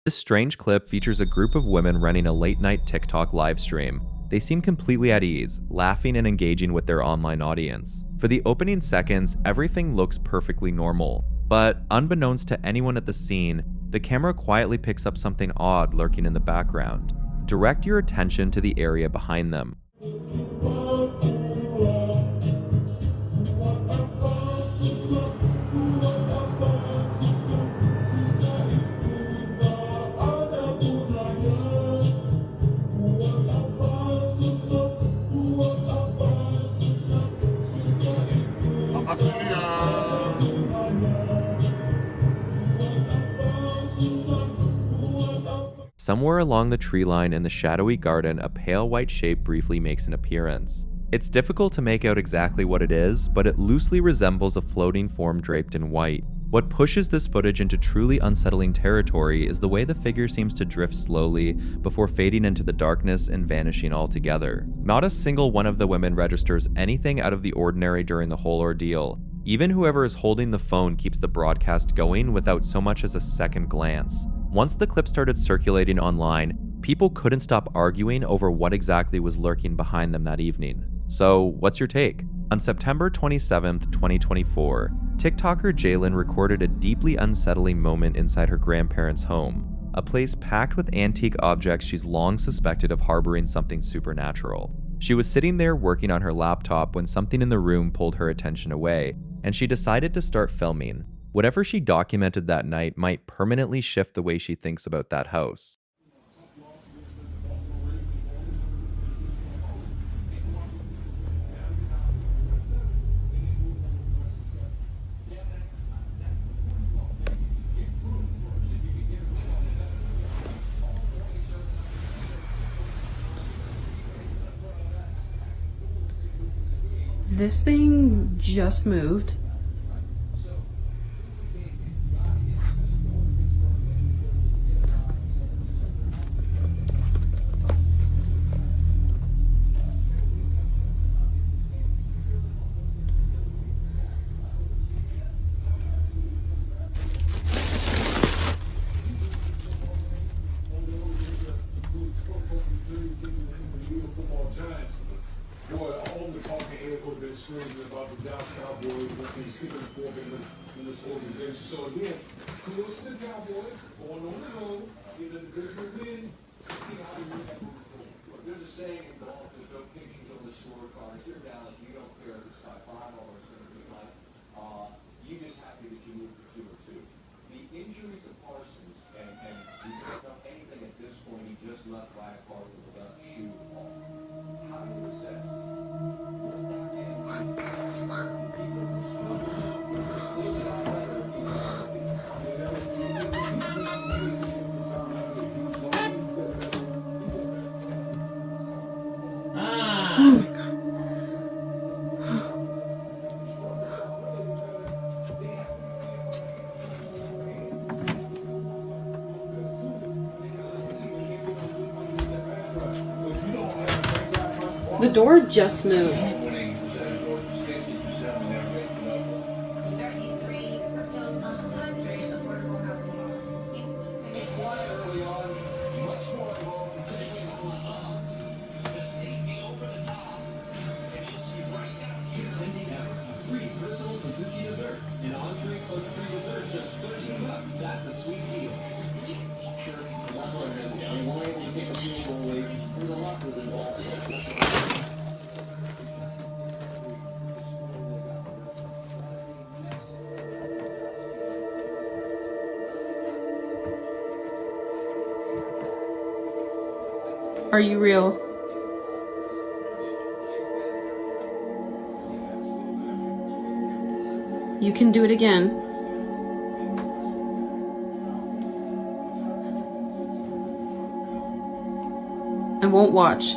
This strange clip features a group of women running a late-night TikTok live stream. They seem completely at ease, laughing and engaging with their online audience. For the opening seconds, everything looks perfectly normal. But unbeknownst to anyone at the scene, the camera quietly picks up something odd lurking in the background. Direct your attention to the area behind them. Somewhere along the tree line in the shadowy garden, a pale white shape briefly makes an appearance. It's difficult to make out exactly what it is, but it loosely resembles a floating form draped in white. What pushes this footage into truly unsettling territory is the way the figure seems to drift slowly before fading into the darkness and vanishing altogether. Not a single one of the women registers anything out of the ordinary during the whole ordeal. Even whoever is holding the phone keeps the broadcast going without so much as a second glance. Once the clip started circulating online, people couldn't stop arguing over what exactly was lurking behind them that evening. So, what's your take? On September 27th, 2024, TikToker Jalen recorded a deeply unsettling moment inside her grandparents' home, a place packed with antique objects she's long suspected of harboring something supernatural. She was sitting there working on her laptop when something in the room pulled her attention away, and she decided to start filming. Whatever she documented that night might permanently shift the way she thinks about that house. This thing just moved. Screaming about the Dallas Cowboys and the Stephen Fork in this organization. So again, kudos to the Cowboys going on the road, getting a good win. See how they react. Look, there's a saying in golf: there's no pictures on the scorecard. If you're down, you don't care if it's by 5 or it's going to be like. You just happy that you moved for 2 or 2. The injury to Parsons, and he didn't know anything at this point. He just left by a car with a shoe off. How do you assess? The door just moved. Are you real? You can do it again. I won't watch.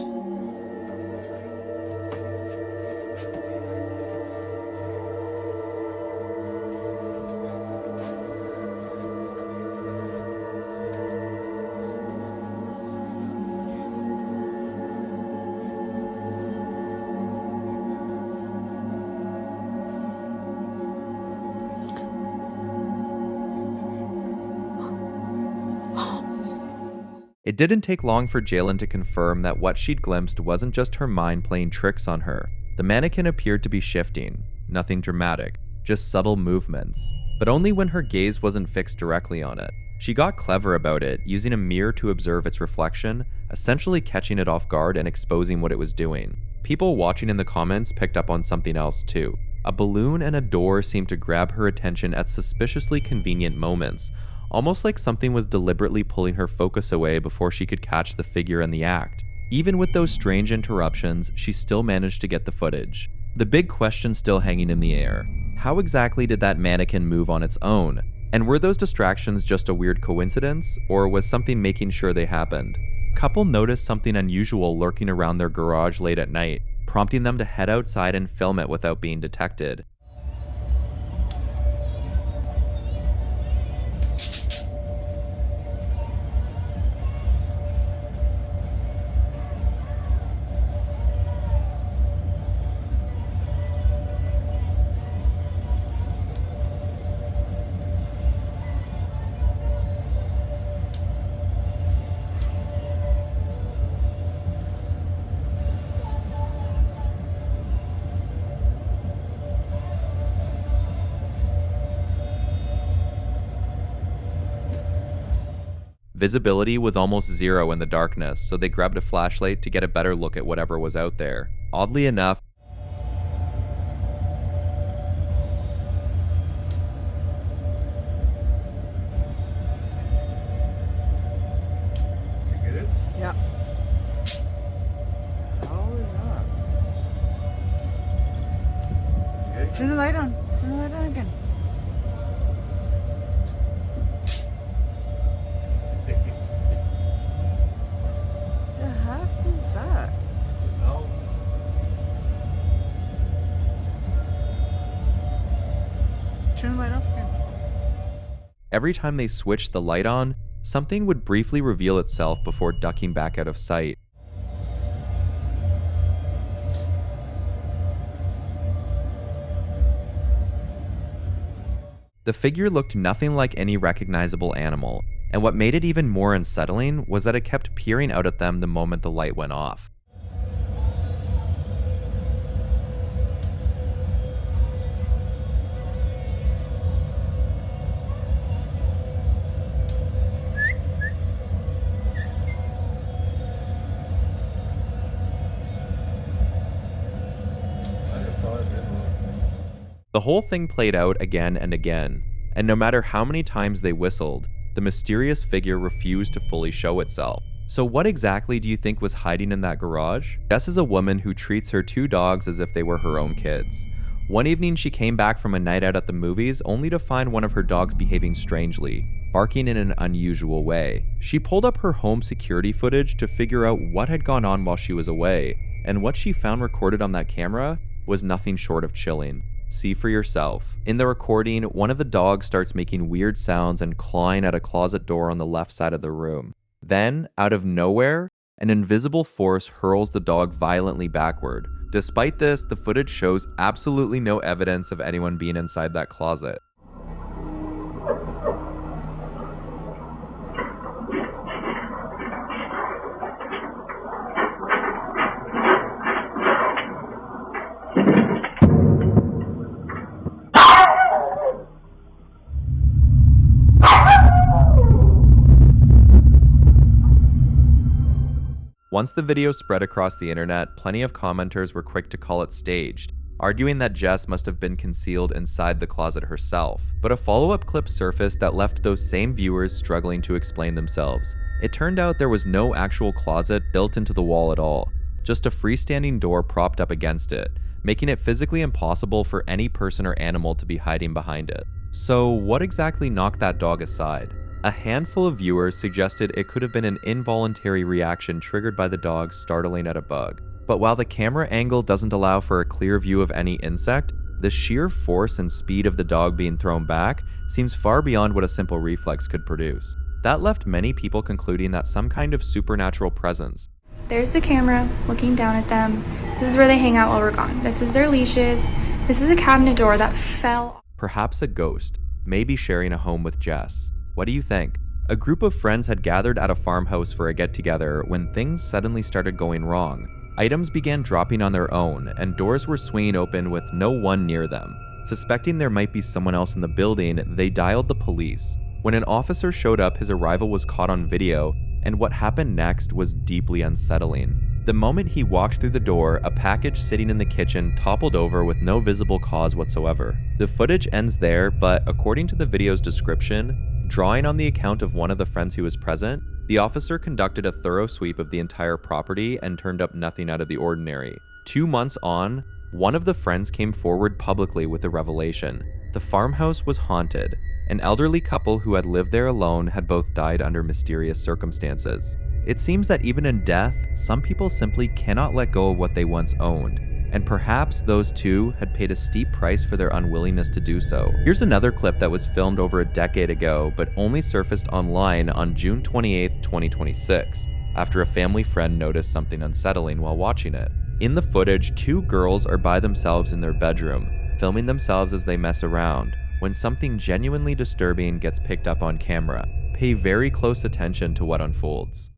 It didn't take long for Jalen to confirm that what she'd glimpsed wasn't just her mind playing tricks on her. The mannequin appeared to be shifting, nothing dramatic, just subtle movements, but only when her gaze wasn't fixed directly on it. She got clever about it, using a mirror to observe its reflection, essentially catching it off guard and exposing what it was doing. People watching in the comments picked up on something else too. A balloon and a door seemed to grab her attention at suspiciously convenient moments, almost like something was deliberately pulling her focus away before she could catch the figure in the act. Even with those strange interruptions, she still managed to get the footage. The big question still hanging in the air: how exactly did that mannequin move on its own? And were those distractions just a weird coincidence, or was something making sure they happened? Couple noticed something unusual lurking around their garage late at night, prompting them to head outside and film it without being detected. Visibility was almost zero in the darkness, so they grabbed a flashlight to get a better look at whatever was out there. Oddly enough, You get it? Yeah. How is that? Turn the light on. Turn the light on again. The heck is that? No. Turn the light off again. every time they switched the light on, something would briefly reveal itself before ducking back out of sight. The figure looked nothing like any recognizable animal, and what made it even more unsettling was that it kept peering out at them the moment the light went off. I just saw it. The whole thing played out again and again, and no matter how many times they whistled, the mysterious figure refused to fully show itself. So what exactly do you think was hiding in that garage? Jess is a woman who treats her two dogs as if they were her own kids. One evening she came back from a night out at the movies only to find one of her dogs behaving strangely, barking in an unusual way. She pulled up her home security footage to figure out what had gone on while she was away, and what she found recorded on that camera was nothing short of chilling. See for yourself. In the recording, one of the dogs starts making weird sounds and clawing at a closet door on the left side of the room. Then, out of nowhere, an invisible force hurls the dog violently backward. Despite this, the footage shows absolutely no evidence of anyone being inside that closet. Once the video spread across the internet, plenty of commenters were quick to call it staged, arguing that Jess must have been concealed inside the closet herself. But a follow-up clip surfaced that left those same viewers struggling to explain themselves. It turned out there was no actual closet built into the wall at all, just a freestanding door propped up against it, making it physically impossible for any person or animal to be hiding behind it. So what exactly knocked that dog aside? A handful of viewers suggested it could have been an involuntary reaction triggered by the dog startling at a bug. But while the camera angle doesn't allow for a clear view of any insect, the sheer force and speed of the dog being thrown back seems far beyond what a simple reflex could produce. That left many people concluding that some kind of supernatural presence. There's the camera looking down at them. This is where they hang out while we're gone. This is their leashes. This is a cabinet door that fell. Perhaps a ghost, maybe sharing a home with Jess. What do you think? A group of friends had gathered at a farmhouse for a get-together when things suddenly started going wrong. Items began dropping on their own, and doors were swinging open with no one near them. Suspecting there might be someone else in the building, they dialed the police. When an officer showed up, his arrival was caught on video, and what happened next was deeply unsettling. The moment he walked through the door, a package sitting in the kitchen toppled over with no visible cause whatsoever. The footage ends there, but according to the video's description, drawing on the account of one of the friends who was present, the officer conducted a thorough sweep of the entire property and turned up nothing out of the ordinary. 2 months on, one of the friends came forward publicly with a revelation. The farmhouse was haunted. An elderly couple who had lived there alone had both died under mysterious circumstances. It seems that even in death, some people simply cannot let go of what they once owned, and perhaps those two had paid a steep price for their unwillingness to do so. Here's another clip that was filmed over a decade ago, but only surfaced online on June 28, 2026, after a family friend noticed something unsettling while watching it. In the footage, 2 girls are by themselves in their bedroom, filming themselves as they mess around, when something genuinely disturbing gets picked up on camera. Pay very close attention to what unfolds.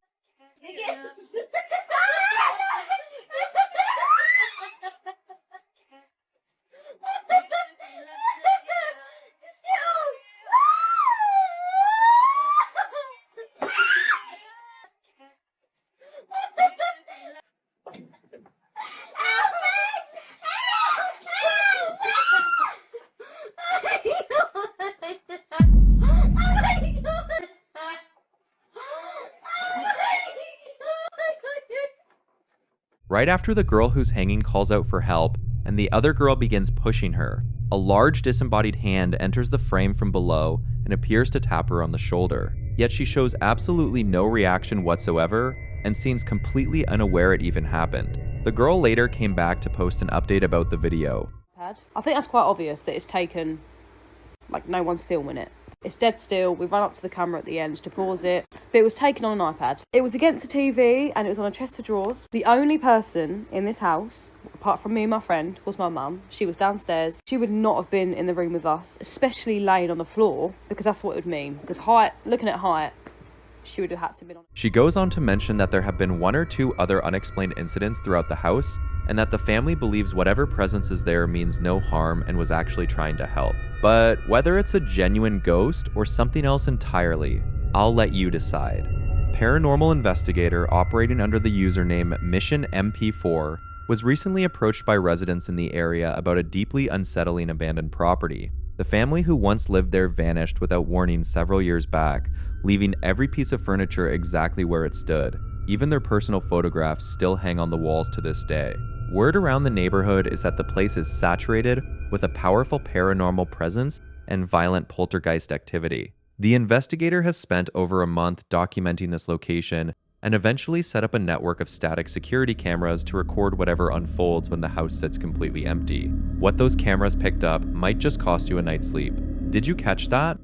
Right after the girl who's hanging calls out for help, and the other girl begins pushing her, a large disembodied hand enters the frame from below and appears to tap her on the shoulder. Yet she shows absolutely no reaction whatsoever and seems completely unaware it even happened. The girl later came back to post an update about the video. I think that's quite obvious that it's taken, like, no one's filming it. It's dead still. We run up to the camera at the end to pause it, but it was taken on an iPad. It was against the TV and it was on a chest of drawers. The only person in this house, apart from me and my friend, was my mum. She was downstairs. She would not have been in the room with us, especially laying on the floor, because that's what it would mean. Because height, looking at height, she would have had to be on. She goes on to mention that there have been 1 or 2 other unexplained incidents throughout the house, and that the family believes whatever presence is there means no harm and was actually trying to help. But whether it's a genuine ghost or something else entirely, I'll let you decide. Paranormal investigator operating under the username Mission MP4 was recently approached by residents in the area about a deeply unsettling abandoned property. The family who once lived there vanished without warning several years back, leaving every piece of furniture exactly where it stood. Even their personal photographs still hang on the walls to this day. Word around the neighborhood is that the place is saturated with a powerful paranormal presence and violent poltergeist activity. The investigator has spent over a month documenting this location and eventually set up a network of static security cameras to record whatever unfolds when the house sits completely empty. What those cameras picked up might just cost you a night's sleep. Did you catch that?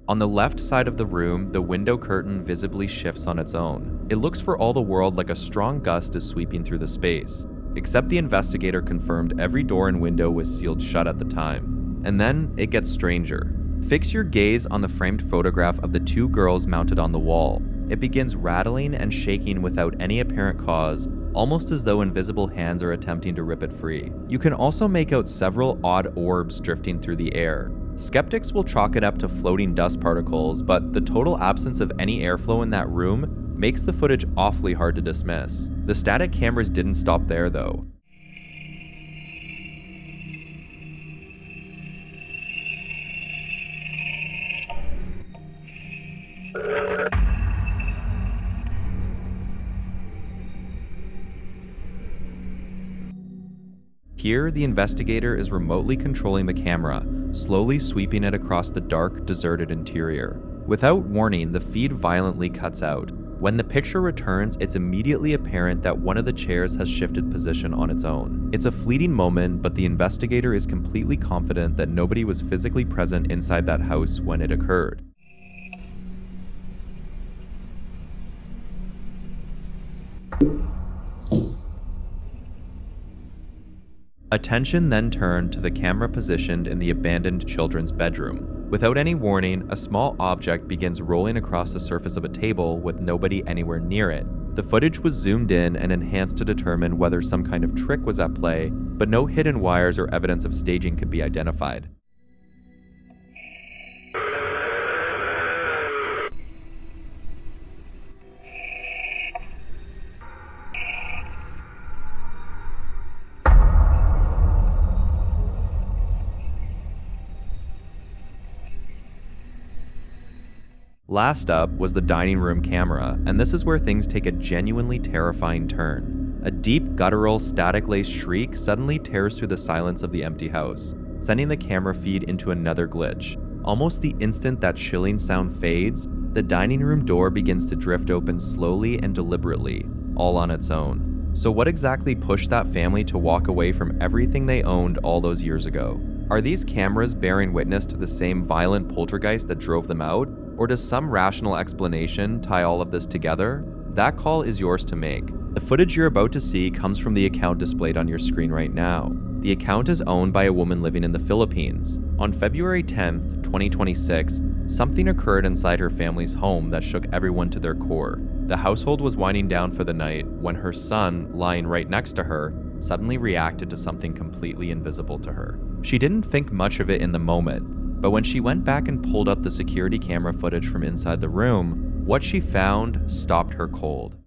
On the left side of the room, the window curtain visibly shifts on its own. It looks for all the world like a strong gust is sweeping through the space, except the investigator confirmed every door and window was sealed shut at the time. And then it gets stranger. Fix your gaze on the framed photograph of the 2 girls mounted on the wall. It begins rattling and shaking without any apparent cause, almost as though invisible hands are attempting to rip it free. You can also make out several odd orbs drifting through the air. Skeptics will chalk it up to floating dust particles, but the total absence of any airflow in that room makes the footage awfully hard to dismiss. The static cameras didn't stop there though. Here, the investigator is remotely controlling the camera, slowly sweeping it across the dark, deserted interior. Without warning, the feed violently cuts out. When the picture returns, it's immediately apparent that one of the chairs has shifted position on its own. It's a fleeting moment, but the investigator is completely confident that nobody was physically present inside that house when it occurred. Attention then turned to the camera positioned in the abandoned children's bedroom. Without any warning, a small object begins rolling across the surface of a table with nobody anywhere near it. The footage was zoomed in and enhanced to determine whether some kind of trick was at play, but no hidden wires or evidence of staging could be identified. Last up was the dining room camera, and this is where things take a genuinely terrifying turn. A deep, guttural, static-laced shriek suddenly tears through the silence of the empty house, sending the camera feed into another glitch. Almost the instant that chilling sound fades, the dining room door begins to drift open slowly and deliberately, all on its own. So what exactly pushed that family to walk away from everything they owned all those years ago? Are these cameras bearing witness to the same violent poltergeist that drove them out? Or does some rational explanation tie all of this together? That call is yours to make. The footage you're about to see comes from the account displayed on your screen right now. The account is owned by a woman living in the Philippines. On February 10th, 2026, something occurred inside her family's home that shook everyone to their core. The household was winding down for the night when her son, lying right next to her, suddenly reacted to something completely invisible to her. She didn't think much of it in the moment, but when she went back and pulled up the security camera footage from inside the room, what she found stopped her cold.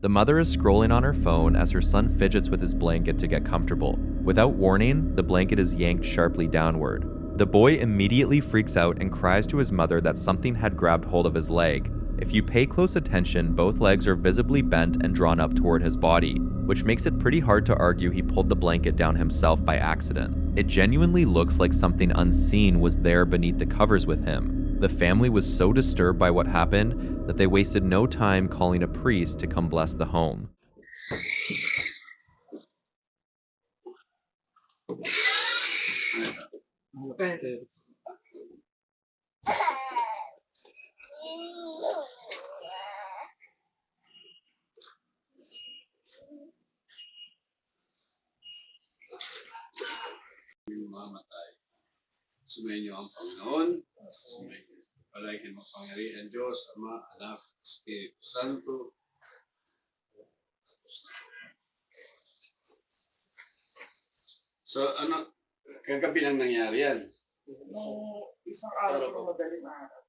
The mother is scrolling on her phone as her son fidgets with his blanket to get comfortable. Without warning, the blanket is yanked sharply downward. The boy immediately freaks out and cries to his mother that something had grabbed hold of his leg. If you pay close attention, both legs are visibly bent and drawn up toward his body, which makes it pretty hard to argue he pulled the blanket down himself by accident. It genuinely looks like something unseen was there beneath the covers with him. The family was so disturbed by what happened that they wasted no time calling a priest to come bless the home. Mamatay. Sumainyo ang Panginoon. Palaging mapangyarihan Diyos, Ama, Anak, Espiritu Santo. So, ano, kagabi lang nangyari yan? Isang araw ko madaling araw.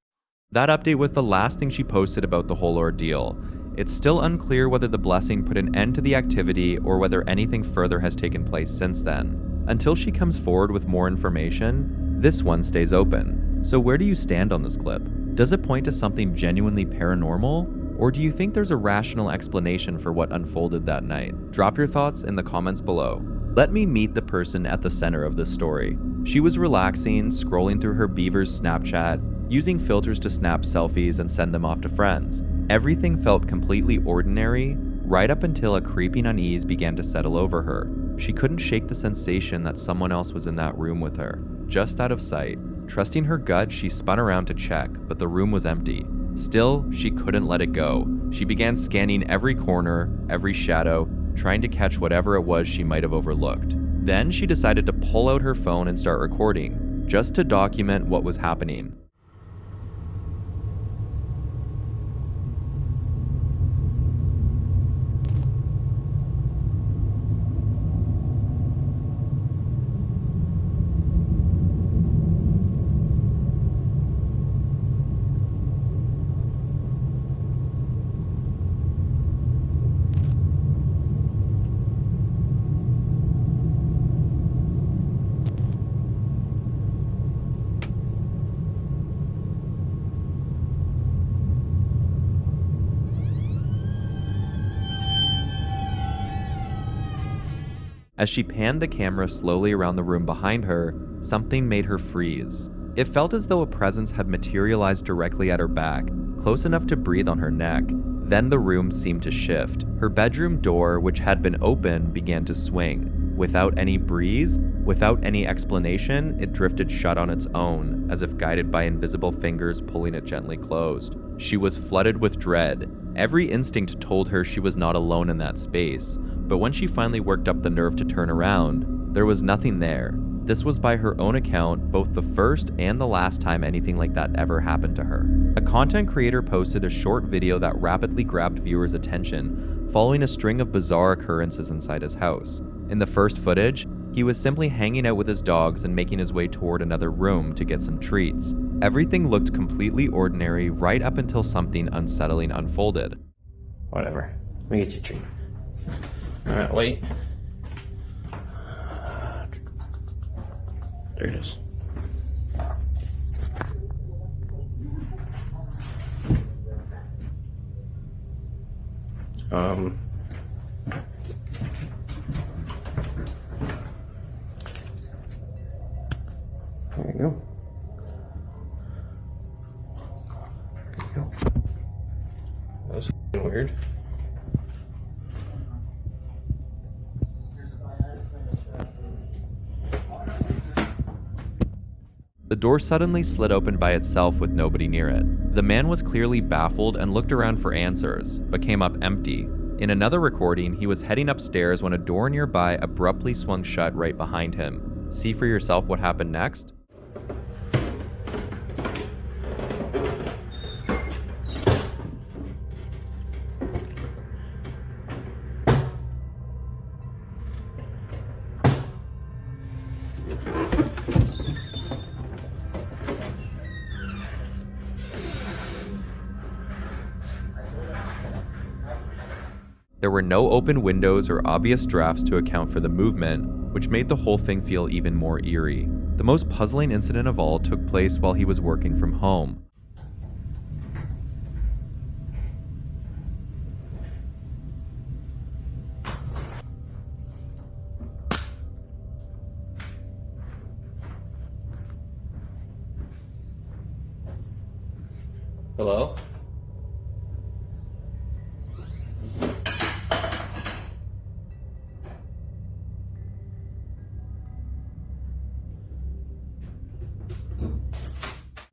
That update was the last thing she posted about the whole ordeal. It's still unclear whether the blessing put an end to the activity or whether anything further has taken place since then. Until she comes forward with more information, this one stays open. So where do you stand on this clip? Does it point to something genuinely paranormal? Or do you think there's a rational explanation for what unfolded that night? Drop your thoughts in the comments below. Let me meet the person at the center of this story. She was relaxing, scrolling through her beaver's Snapchat, using filters to snap selfies and send them off to friends. Everything felt completely ordinary, right up until a creeping unease began to settle over her. She couldn't shake the sensation that someone else was in that room with her, just out of sight. Trusting her gut, she spun around to check, but the room was empty. Still, she couldn't let it go. She began scanning every corner, every shadow, trying to catch whatever it was she might have overlooked. Then she decided to pull out her phone and start recording, just to document what was happening. As she panned the camera slowly around the room behind her, something made her freeze. It felt as though a presence had materialized directly at her back, close enough to breathe on her neck. Then the room seemed to shift. Her bedroom door, which had been open, began to swing. Without any breeze, without any explanation, it drifted shut on its own, as if guided by invisible fingers pulling it gently closed. She was flooded with dread. Every instinct told her she was not alone in that space, but when she finally worked up the nerve to turn around, there was nothing there. This was, by her own account, both the first and the last time anything like that ever happened to her. A content creator posted a short video that rapidly grabbed viewers' attention, following a string of bizarre occurrences inside his house. In the first footage, he was simply hanging out with his dogs and making his way toward another room to get some treats. Everything looked completely ordinary right up until something unsettling unfolded. Whatever. Let me get you a treat. Alright, wait. There it is. There you go. There you go. That was weird. The door suddenly slid open by itself with nobody near it. The man was clearly baffled and looked around for answers, but came up empty. In another recording, he was heading upstairs when a door nearby abruptly swung shut right behind him. See for yourself what happened next? There were no open windows or obvious drafts to account for the movement, which made the whole thing feel even more eerie. The most puzzling incident of all took place while he was working from home. Hello?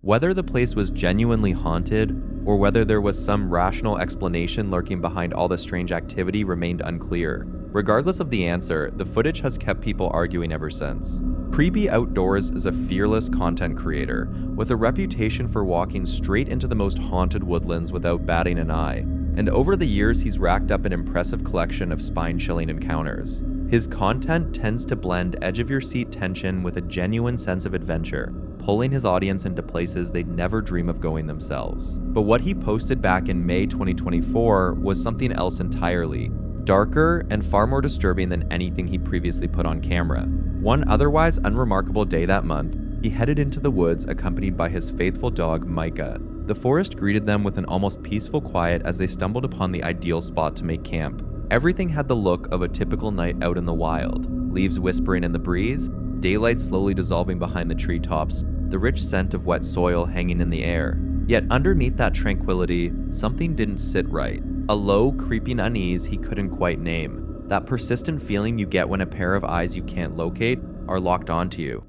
Whether the place was genuinely haunted, or whether there was some rational explanation lurking behind all the strange activity remained unclear. Regardless of the answer, the footage has kept people arguing ever since. Creepy Outdoors is a fearless content creator, with a reputation for walking straight into the most haunted woodlands without batting an eye, and over the years he's racked up an impressive collection of spine-chilling encounters. His content tends to blend edge-of-your-seat tension with a genuine sense of adventure, pulling his audience into places they'd never dream of going themselves. But what he posted back in May 2024 was something else entirely, darker and far more disturbing than anything he previously put on camera. One otherwise unremarkable day that month, he headed into the woods accompanied by his faithful dog Micah. The forest greeted them with an almost peaceful quiet as they stumbled upon the ideal spot to make camp. Everything had the look of a typical night out in the wild. Leaves whispering in the breeze, daylight slowly dissolving behind the treetops, the rich scent of wet soil hanging in the air. Yet underneath that tranquility, something didn't sit right. A low, creeping unease he couldn't quite name. That persistent feeling you get when a pair of eyes you can't locate are locked onto you.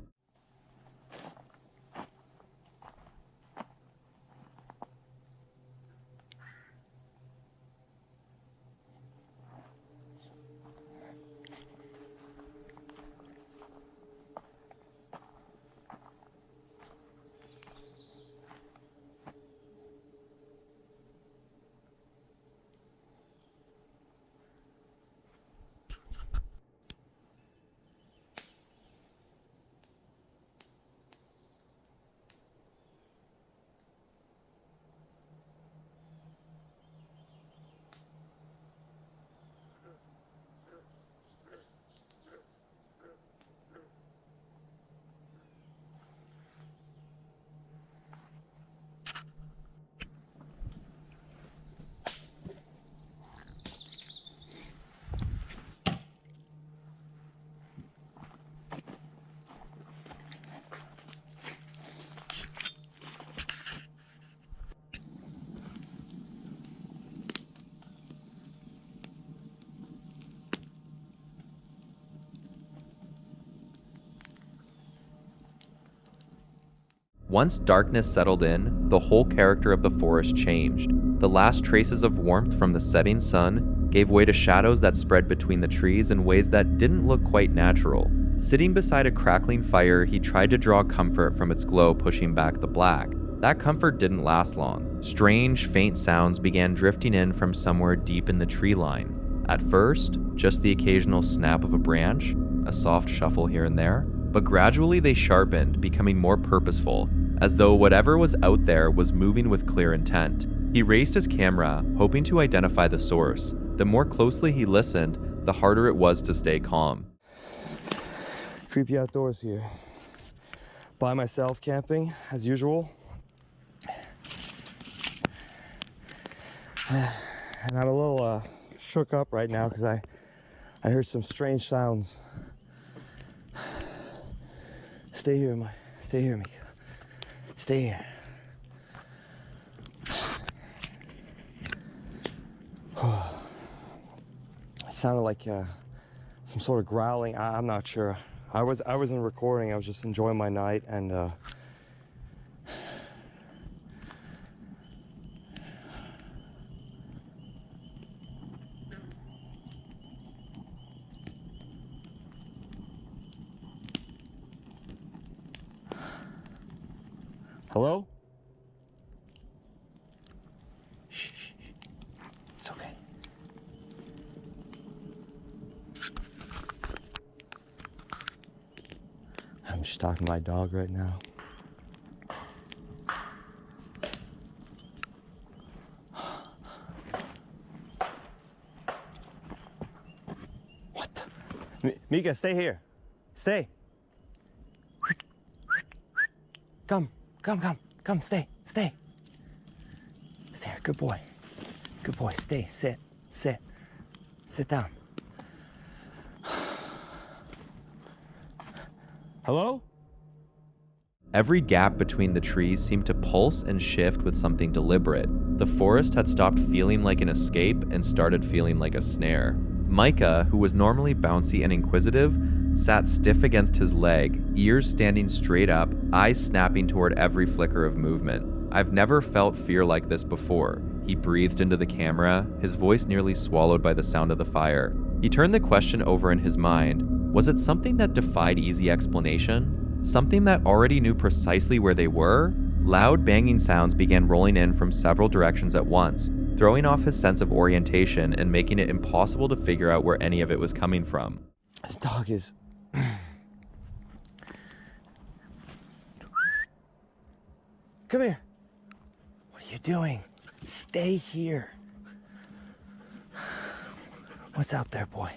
Once darkness settled in, the whole character of the forest changed. The last traces of warmth from the setting sun gave way to shadows that spread between the trees in ways that didn't look quite natural. Sitting beside a crackling fire, he tried to draw comfort from its glow pushing back the black. That comfort didn't last long. Strange, faint sounds began drifting in from somewhere deep in the tree line. At first, just the occasional snap of a branch, a soft shuffle here and there, but gradually they sharpened, becoming more purposeful, as though whatever was out there was moving with clear intent. He raised his camera, hoping to identify the source. The more closely he listened, the harder it was to stay calm. Creepy outdoors here. By myself camping, as usual. And I'm a little shook up right now because I heard some strange sounds. Stay here, Mika. Stay here. It sounded like some sort of growling. I'm not sure. I wasn't recording. I was just enjoying my night and. Hello? Shh. It's okay. I'm just talking to my dog right now. What the? Mika, stay here. Stay. Come, stay. Stay here, good boy. Stay, sit down. Hello? Every gap between the trees seemed to pulse and shift with something deliberate. The forest had stopped feeling like an escape and started feeling like a snare. Micah, who was normally bouncy and inquisitive, sat stiff against his leg, ears standing straight up, eyes snapping toward every flicker of movement. I've never felt fear like this before. He breathed into the camera, his voice nearly swallowed by the sound of the fire. He turned the question over in his mind. Was it something that defied easy explanation? Something that already knew precisely where they were? Loud banging sounds began rolling in from several directions at once, throwing off his sense of orientation and making it impossible to figure out where any of it was coming from. This dog is... Come here. What are you doing? Stay here. What's out there, boy?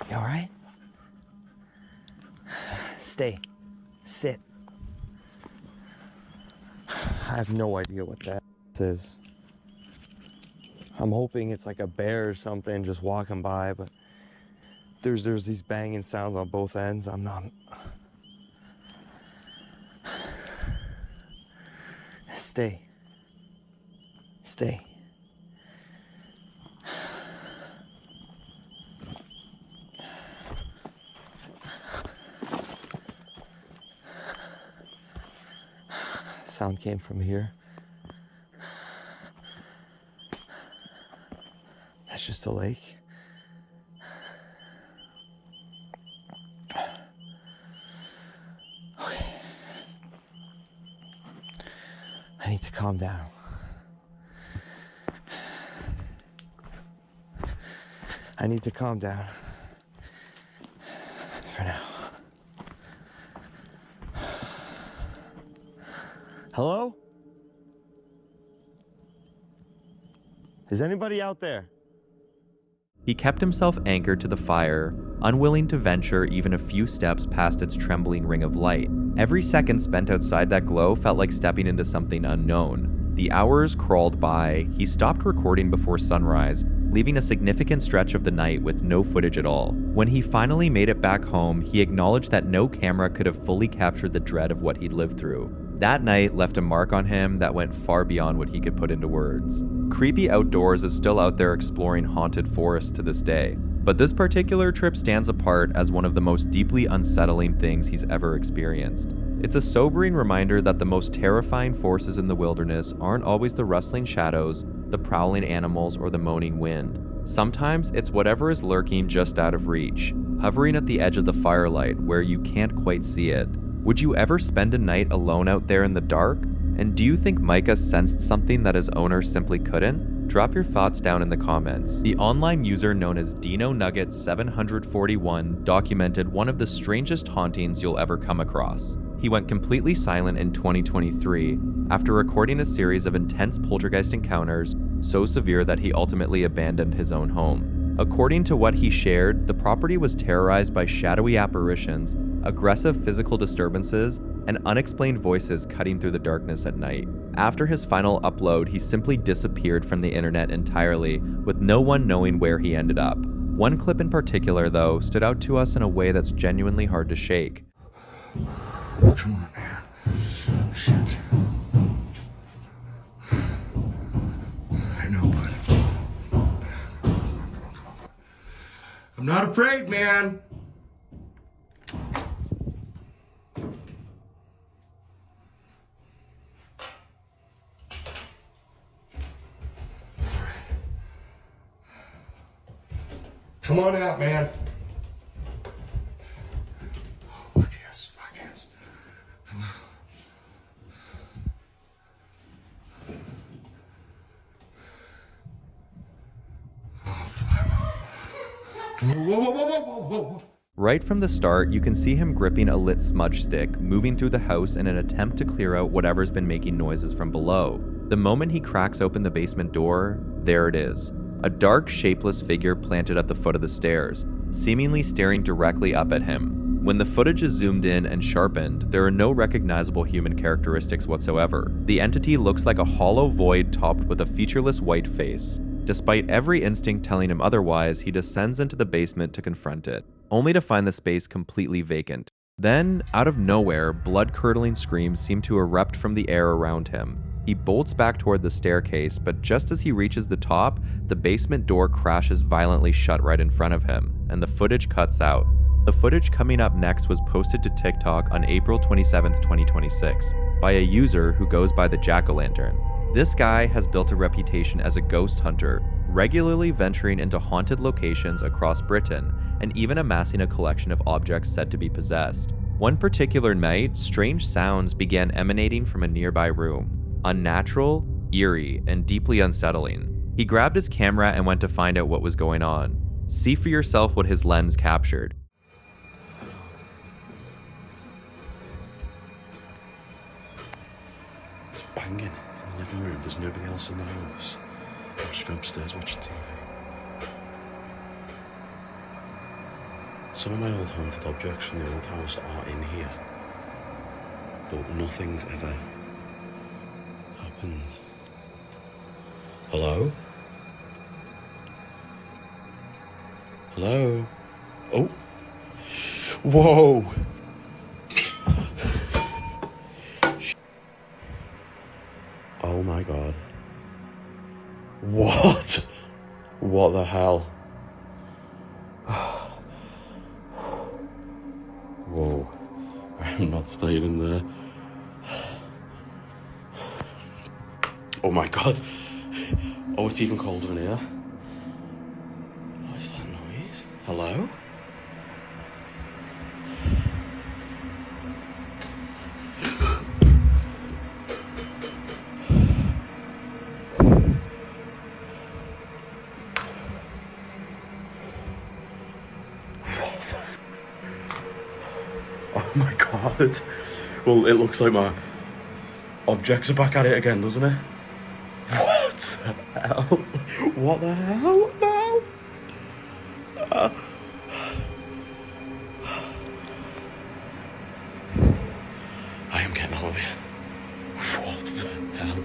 You all right? Stay. Sit. I have no idea what that is. I'm hoping it's like a bear or something just walking by, but there's these banging sounds on both ends. I'm not... Stay. Sound came from here. That's just a lake. Okay. I need to calm down. I need to calm down. For now. Hello? Is anybody out there? He kept himself anchored to the fire, unwilling to venture even a few steps past its trembling ring of light. Every second spent outside that glow felt like stepping into something unknown. The hours crawled by. He stopped recording before sunrise, leaving a significant stretch of the night with no footage at all. When he finally made it back home, he acknowledged that no camera could have fully captured the dread of what he'd lived through. That night left a mark on him that went far beyond what he could put into words. Creepy Outdoors is still out there exploring haunted forests to this day. But this particular trip stands apart as one of the most deeply unsettling things he's ever experienced. It's a sobering reminder that the most terrifying forces in the wilderness aren't always the rustling shadows, the prowling animals, or the moaning wind. Sometimes it's whatever is lurking just out of reach, hovering at the edge of the firelight where you can't quite see it. Would you ever spend a night alone out there in the dark? And do you think Micah sensed something that his owner simply couldn't? Drop your thoughts down in the comments. The online user known as DinoNugget741 documented one of the strangest hauntings you'll ever come across. He went completely silent in 2023 after recording a series of intense poltergeist encounters so severe that he ultimately abandoned his own home. According to what he shared, the property was terrorized by shadowy apparitions, aggressive physical disturbances, and unexplained voices cutting through the darkness at night. After his final upload, he simply disappeared from the internet entirely, with no one knowing where he ended up. One clip in particular, though, stood out to us in a way that's genuinely hard to shake. Come on, man. Shit. I know, but I'm not afraid, man. Come on out, man. Oh, fuck yes, fuck yes. Oh, fuck. Whoa, whoa, whoa, whoa, whoa, whoa. Right from the start, you can see him gripping a lit smudge stick, moving through the house in an attempt to clear out whatever's been making noises from below. The moment he cracks open the basement door, there it is. A dark, shapeless figure planted at the foot of the stairs, seemingly staring directly up at him. When the footage is zoomed in and sharpened, there are no recognizable human characteristics whatsoever. The entity looks like a hollow void topped with a featureless white face. Despite every instinct telling him otherwise, he descends into the basement to confront it, only to find the space completely vacant. Then, out of nowhere, blood-curdling screams seem to erupt from the air around him. He bolts back toward the staircase, but just as he reaches the top, the basement door crashes violently shut right in front of him, and the footage cuts out. The footage coming up next was posted to TikTok on April 27, 2026, by a user who goes by the Jack-o'-lantern. This guy has built a reputation as a ghost hunter, regularly venturing into haunted locations across Britain, and even amassing a collection of objects said to be possessed. One particular night, strange sounds began emanating from a nearby room. Unnatural, eerie, and deeply unsettling. He grabbed his camera and went to find out what was going on. See for yourself what his lens captured. It's banging in the living room. There's nobody else in the house. I'm just going upstairs watching TV. Some of my old haunted objects from the old house are in here, but nothing's ever happened. Hello? Hello? Oh! Whoa! Oh my god. What? What the hell? Whoa. I'm not staying in there. Oh my god. Oh, it's even colder in here. What is that noise? Hello? Oh my god. Well, it looks like my objects are back at it again, doesn't it? What the hell? What the hell? No! I am getting out of here. What the hell?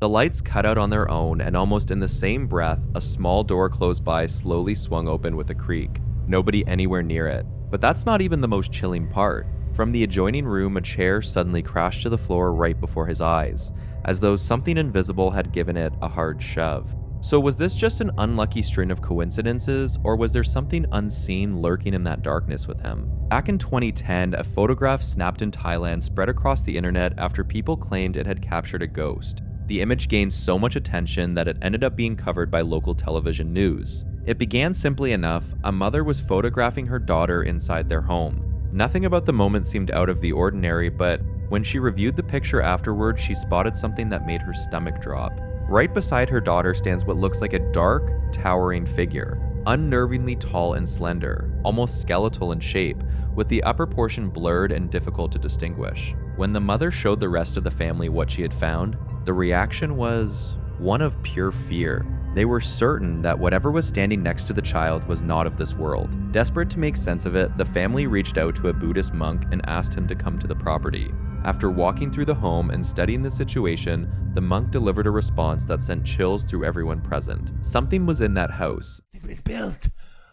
The lights cut out on their own, and almost in the same breath, a small door close by slowly swung open with a creak. Nobody anywhere near it. But that's not even the most chilling part. From the adjoining room, a chair suddenly crashed to the floor right before his eyes, as though something invisible had given it a hard shove. So was this just an unlucky string of coincidences, or was there something unseen lurking in that darkness with him? Back in 2010, a photograph snapped in Thailand spread across the internet after people claimed it had captured a ghost. The image gained so much attention that it ended up being covered by local television news. It began simply enough: a mother was photographing her daughter inside their home. Nothing about the moment seemed out of the ordinary, but when she reviewed the picture afterward, she spotted something that made her stomach drop. Right beside her daughter stands what looks like a dark, towering figure, unnervingly tall and slender, almost skeletal in shape, with the upper portion blurred and difficult to distinguish. When the mother showed the rest of the family what she had found, the reaction was one of pure fear. They were certain that whatever was standing next to the child was not of this world. Desperate to make sense of it, the family reached out to a Buddhist monk and asked him to come to the property. After walking through the home and studying the situation, the monk delivered a response that sent chills through everyone present. Something was in that house. It was built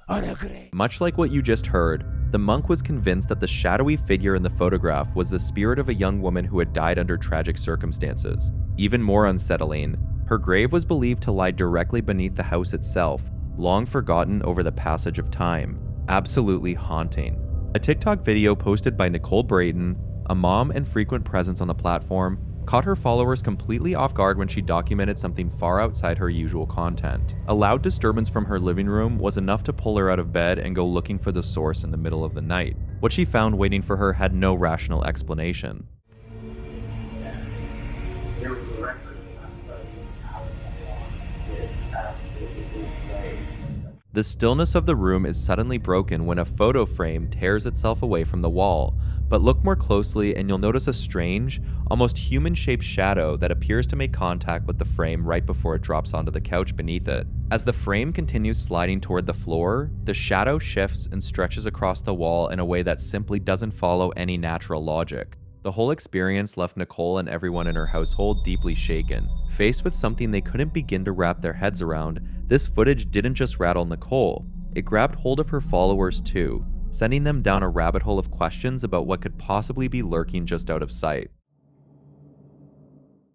on a grave. Much like what you just heard, the monk was convinced that the shadowy figure in the photograph was the spirit of a young woman who had died under tragic circumstances. Even more unsettling, her grave was believed to lie directly beneath the house itself, long forgotten over the passage of time. Absolutely haunting. A TikTok video posted by Nicole Braden, a mom and frequent presence on the platform, caught her followers completely off guard when she documented something far outside her usual content. A loud disturbance from her living room was enough to pull her out of bed and go looking for the source in the middle of the night. What she found waiting for her had no rational explanation. The stillness of the room is suddenly broken when a photo frame tears itself away from the wall, but look more closely and you'll notice a strange, almost human-shaped shadow that appears to make contact with the frame right before it drops onto the couch beneath it. As the frame continues sliding toward the floor, the shadow shifts and stretches across the wall in a way that simply doesn't follow any natural logic. The whole experience left Nicole and everyone in her household deeply shaken. Faced with something they couldn't begin to wrap their heads around, this footage didn't just rattle Nicole, it grabbed hold of her followers too, sending them down a rabbit hole of questions about what could possibly be lurking just out of sight.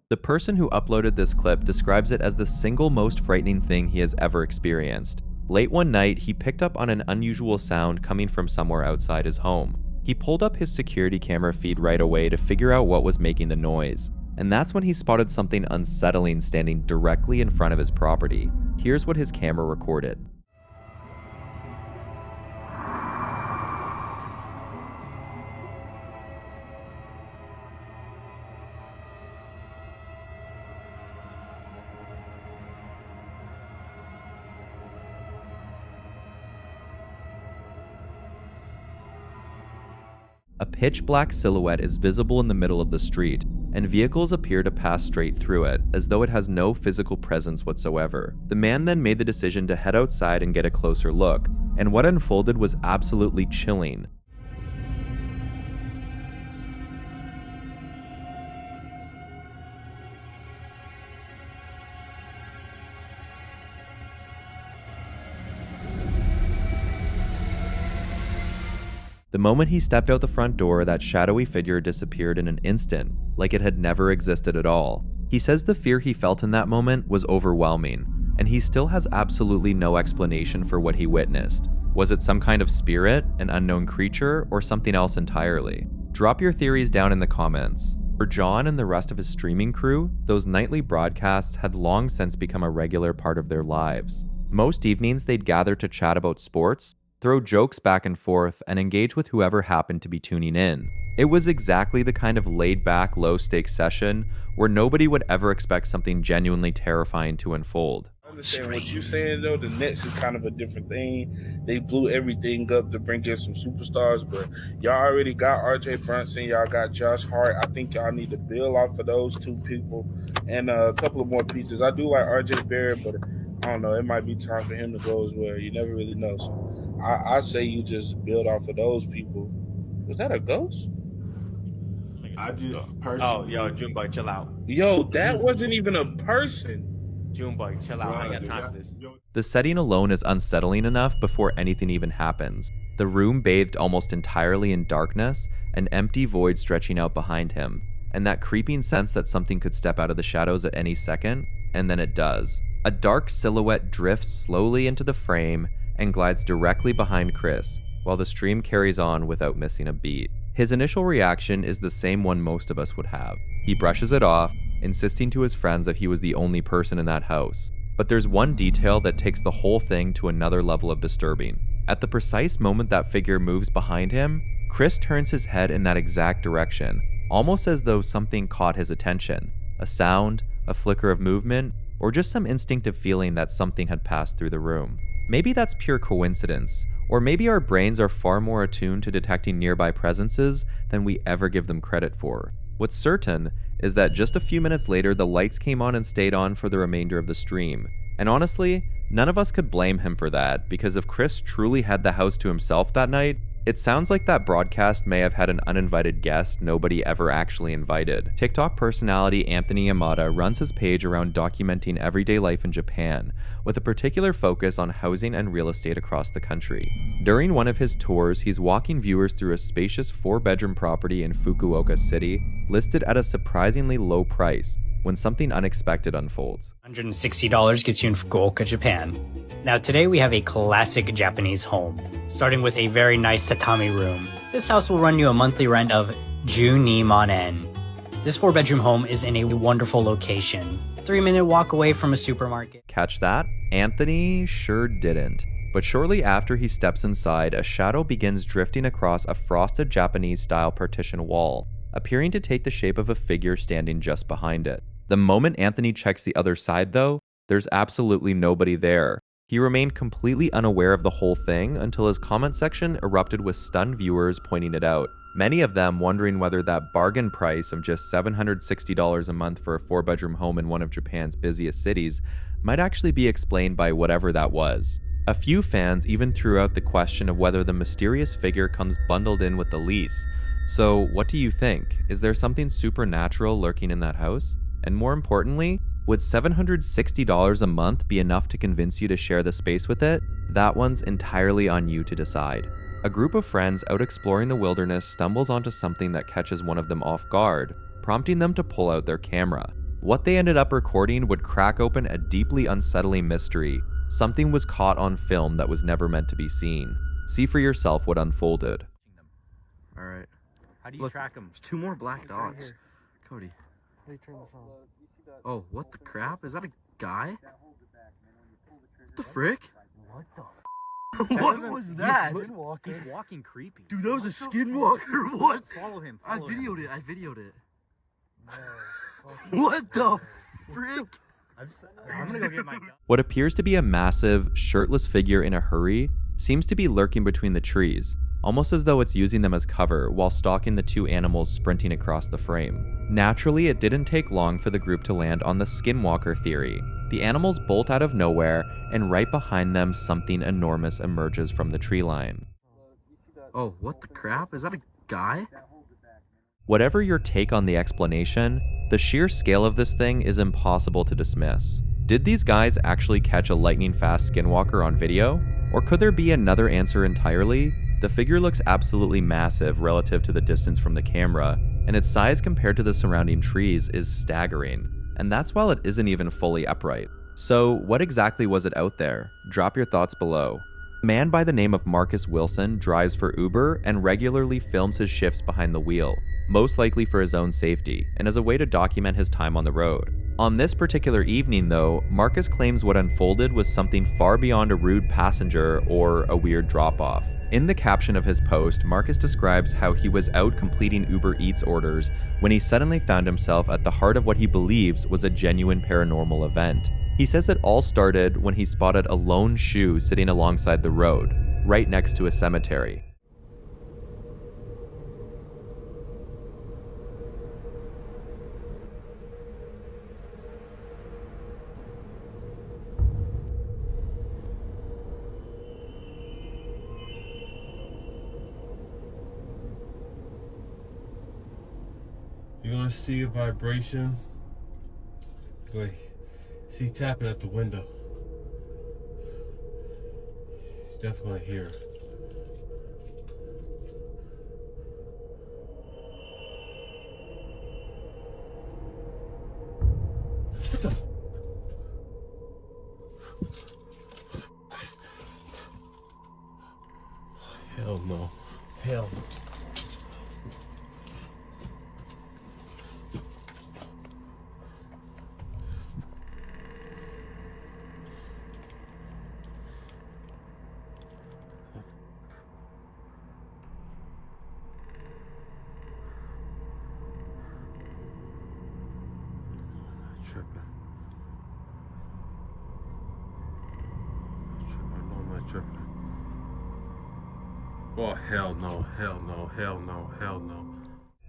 The person who uploaded this clip describes it as the single most frightening thing he has ever experienced. Late one night, he picked up on an unusual sound coming from somewhere outside his home. He pulled up his security camera feed right away to figure out what was making the noise, and that's when he spotted something unsettling standing directly in front of his property. Here's what his camera recorded. A pitch-black silhouette is visible in the middle of the street, and vehicles appear to pass straight through it, as though it has no physical presence whatsoever. The man then made the decision to head outside and get a closer look, and what unfolded was absolutely chilling. The moment he stepped out the front door, that shadowy figure disappeared in an instant, like it had never existed at all. He says the fear he felt in that moment was overwhelming, and he still has absolutely no explanation for what he witnessed. Was it some kind of spirit, an unknown creature, or something else entirely? Drop your theories down in the comments. For John and the rest of his streaming crew, those nightly broadcasts had long since become a regular part of their lives. Most evenings they'd gather to chat about sports, throw jokes back and forth, and engage with whoever happened to be tuning in. It was exactly the kind of laid-back, low-stakes session where nobody would ever expect something genuinely terrifying to unfold. I understand what you're saying, though. The Nets is kind of a different thing. They blew everything up to bring in some superstars, but y'all already got RJ Brunson, y'all got Josh Hart. I think y'all need to build off of those two people and a couple of more pieces. I do like RJ Barrett, but I don't know, it might be time for him to go as well. You never really know. So I say you just build off of those people. Was that a ghost? I just personally... Oh, yo, Junebug, chill out. Yo, that wasn't even a person. Junebug, chill out. I ain't got time for this. The setting alone is unsettling enough before anything even happens. The room bathed almost entirely in darkness, an empty void stretching out behind him, and that creeping sense that something could step out of the shadows at any second, and then it does. A dark silhouette drifts slowly into the frame and glides directly behind Chris, while the stream carries on without missing a beat. His initial reaction is the same one most of us would have. He brushes it off, insisting to his friends that he was the only person in that house. But there's one detail that takes the whole thing to another level of disturbing. At the precise moment that figure moves behind him, Chris turns his head in that exact direction, almost as though something caught his attention. A sound, a flicker of movement, or just some instinctive feeling that something had passed through the room. Maybe that's pure coincidence, or maybe our brains are far more attuned to detecting nearby presences than we ever give them credit for. What's certain is that just a few minutes later, the lights came on and stayed on for the remainder of the stream. And honestly, none of us could blame him for that, because if Chris truly had the house to himself that night, it sounds like that broadcast may have had an uninvited guest nobody ever actually invited. TikTok personality Anthony Yamada runs his page around documenting everyday life in Japan, with a particular focus on housing and real estate across the country. During one of his tours, he's walking viewers through a spacious 4-bedroom property in Fukuoka City, listed at a surprisingly low price, when something unexpected unfolds. $160 gets you in Fukuoka, Japan. Now today we have a classic Japanese home, starting with a very nice tatami room. This house will run you a monthly rent of 12 man. This 4-bedroom home is in a wonderful location, 3-minute walk away from a supermarket. Catch that? Anthony sure didn't. But shortly after he steps inside, a shadow begins drifting across a frosted Japanese-style partition wall, appearing to take the shape of a figure standing just behind it. The moment Anthony checks the other side, though, there's absolutely nobody there. He remained completely unaware of the whole thing until his comment section erupted with stunned viewers pointing it out, many of them wondering whether that bargain price of just $760 a month for a 4-bedroom home in one of Japan's busiest cities might actually be explained by whatever that was. A few fans even threw out the question of whether the mysterious figure comes bundled in with the lease. So, what do you think? Is there something supernatural lurking in that house? And more importantly, would $760 a month be enough to convince you to share the space with it? That one's entirely on you to decide. A group of friends out exploring the wilderness stumbles onto something that catches one of them off guard, prompting them to pull out their camera. What they ended up recording would crack open a deeply unsettling mystery. Something was caught on film that was never meant to be seen. See for yourself what unfolded. Alright. How do you track them? There's 2 more black dots. Cody. How do you turn this on? Oh, what the crap? Is that a guy? What the frick? What the What was that? He's walking creepy. Dude, that was a skinwalker. What? Follow him. I videoed it. What the frick? I'm gonna go get my gun. What appears to be a massive, shirtless figure in a hurry seems to be lurking between the trees, almost as though it's using them as cover while stalking the 2 animals sprinting across the frame. Naturally, it didn't take long for the group to land on the skinwalker theory. The animals bolt out of nowhere, and right behind them, something enormous emerges from the tree line. Oh, what the crap? Is that a guy? Whatever your take on the explanation, the sheer scale of this thing is impossible to dismiss. Did these guys actually catch a lightning-fast skinwalker on video? Or could there be another answer entirely? The figure looks absolutely massive relative to the distance from the camera, and its size compared to the surrounding trees is staggering. And that's while it isn't even fully upright. So what exactly was it out there? Drop your thoughts below. A man by the name of Marcus Wilson drives for Uber and regularly films his shifts behind the wheel, most likely for his own safety, and as a way to document his time on the road. On this particular evening though, Marcus claims what unfolded was something far beyond a rude passenger or a weird drop-off. In the caption of his post, Marcus describes how he was out completing Uber Eats orders when he suddenly found himself at the heart of what he believes was a genuine paranormal event. He says it all started when he spotted a lone shoe sitting alongside the road, right next to a cemetery. You're gonna see a vibration. Wait, see tapping at the window. You're definitely gonna hear it. What the? Hell no. Hell no. Tripping. Tripping. Oh, hell no, hell no, hell no, hell no.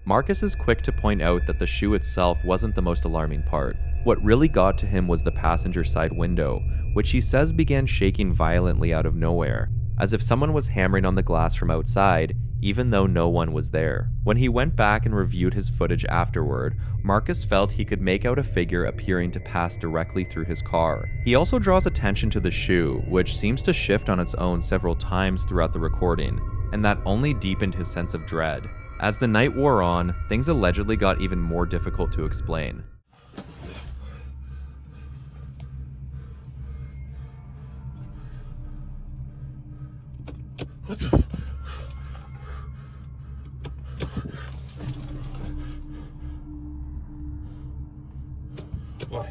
Marcus is quick to point out that the shoe itself wasn't the most alarming part. What really got to him was the passenger side window, which he says began shaking violently out of nowhere, as if someone was hammering on the glass from outside, even though no one was there. When he went back and reviewed his footage afterward, Marcus felt he could make out a figure appearing to pass directly through his car. He also draws attention to the shoe, which seems to shift on its own several times throughout the recording, and that only deepened his sense of dread. As the night wore on, things allegedly got even more difficult to explain. What the? Why?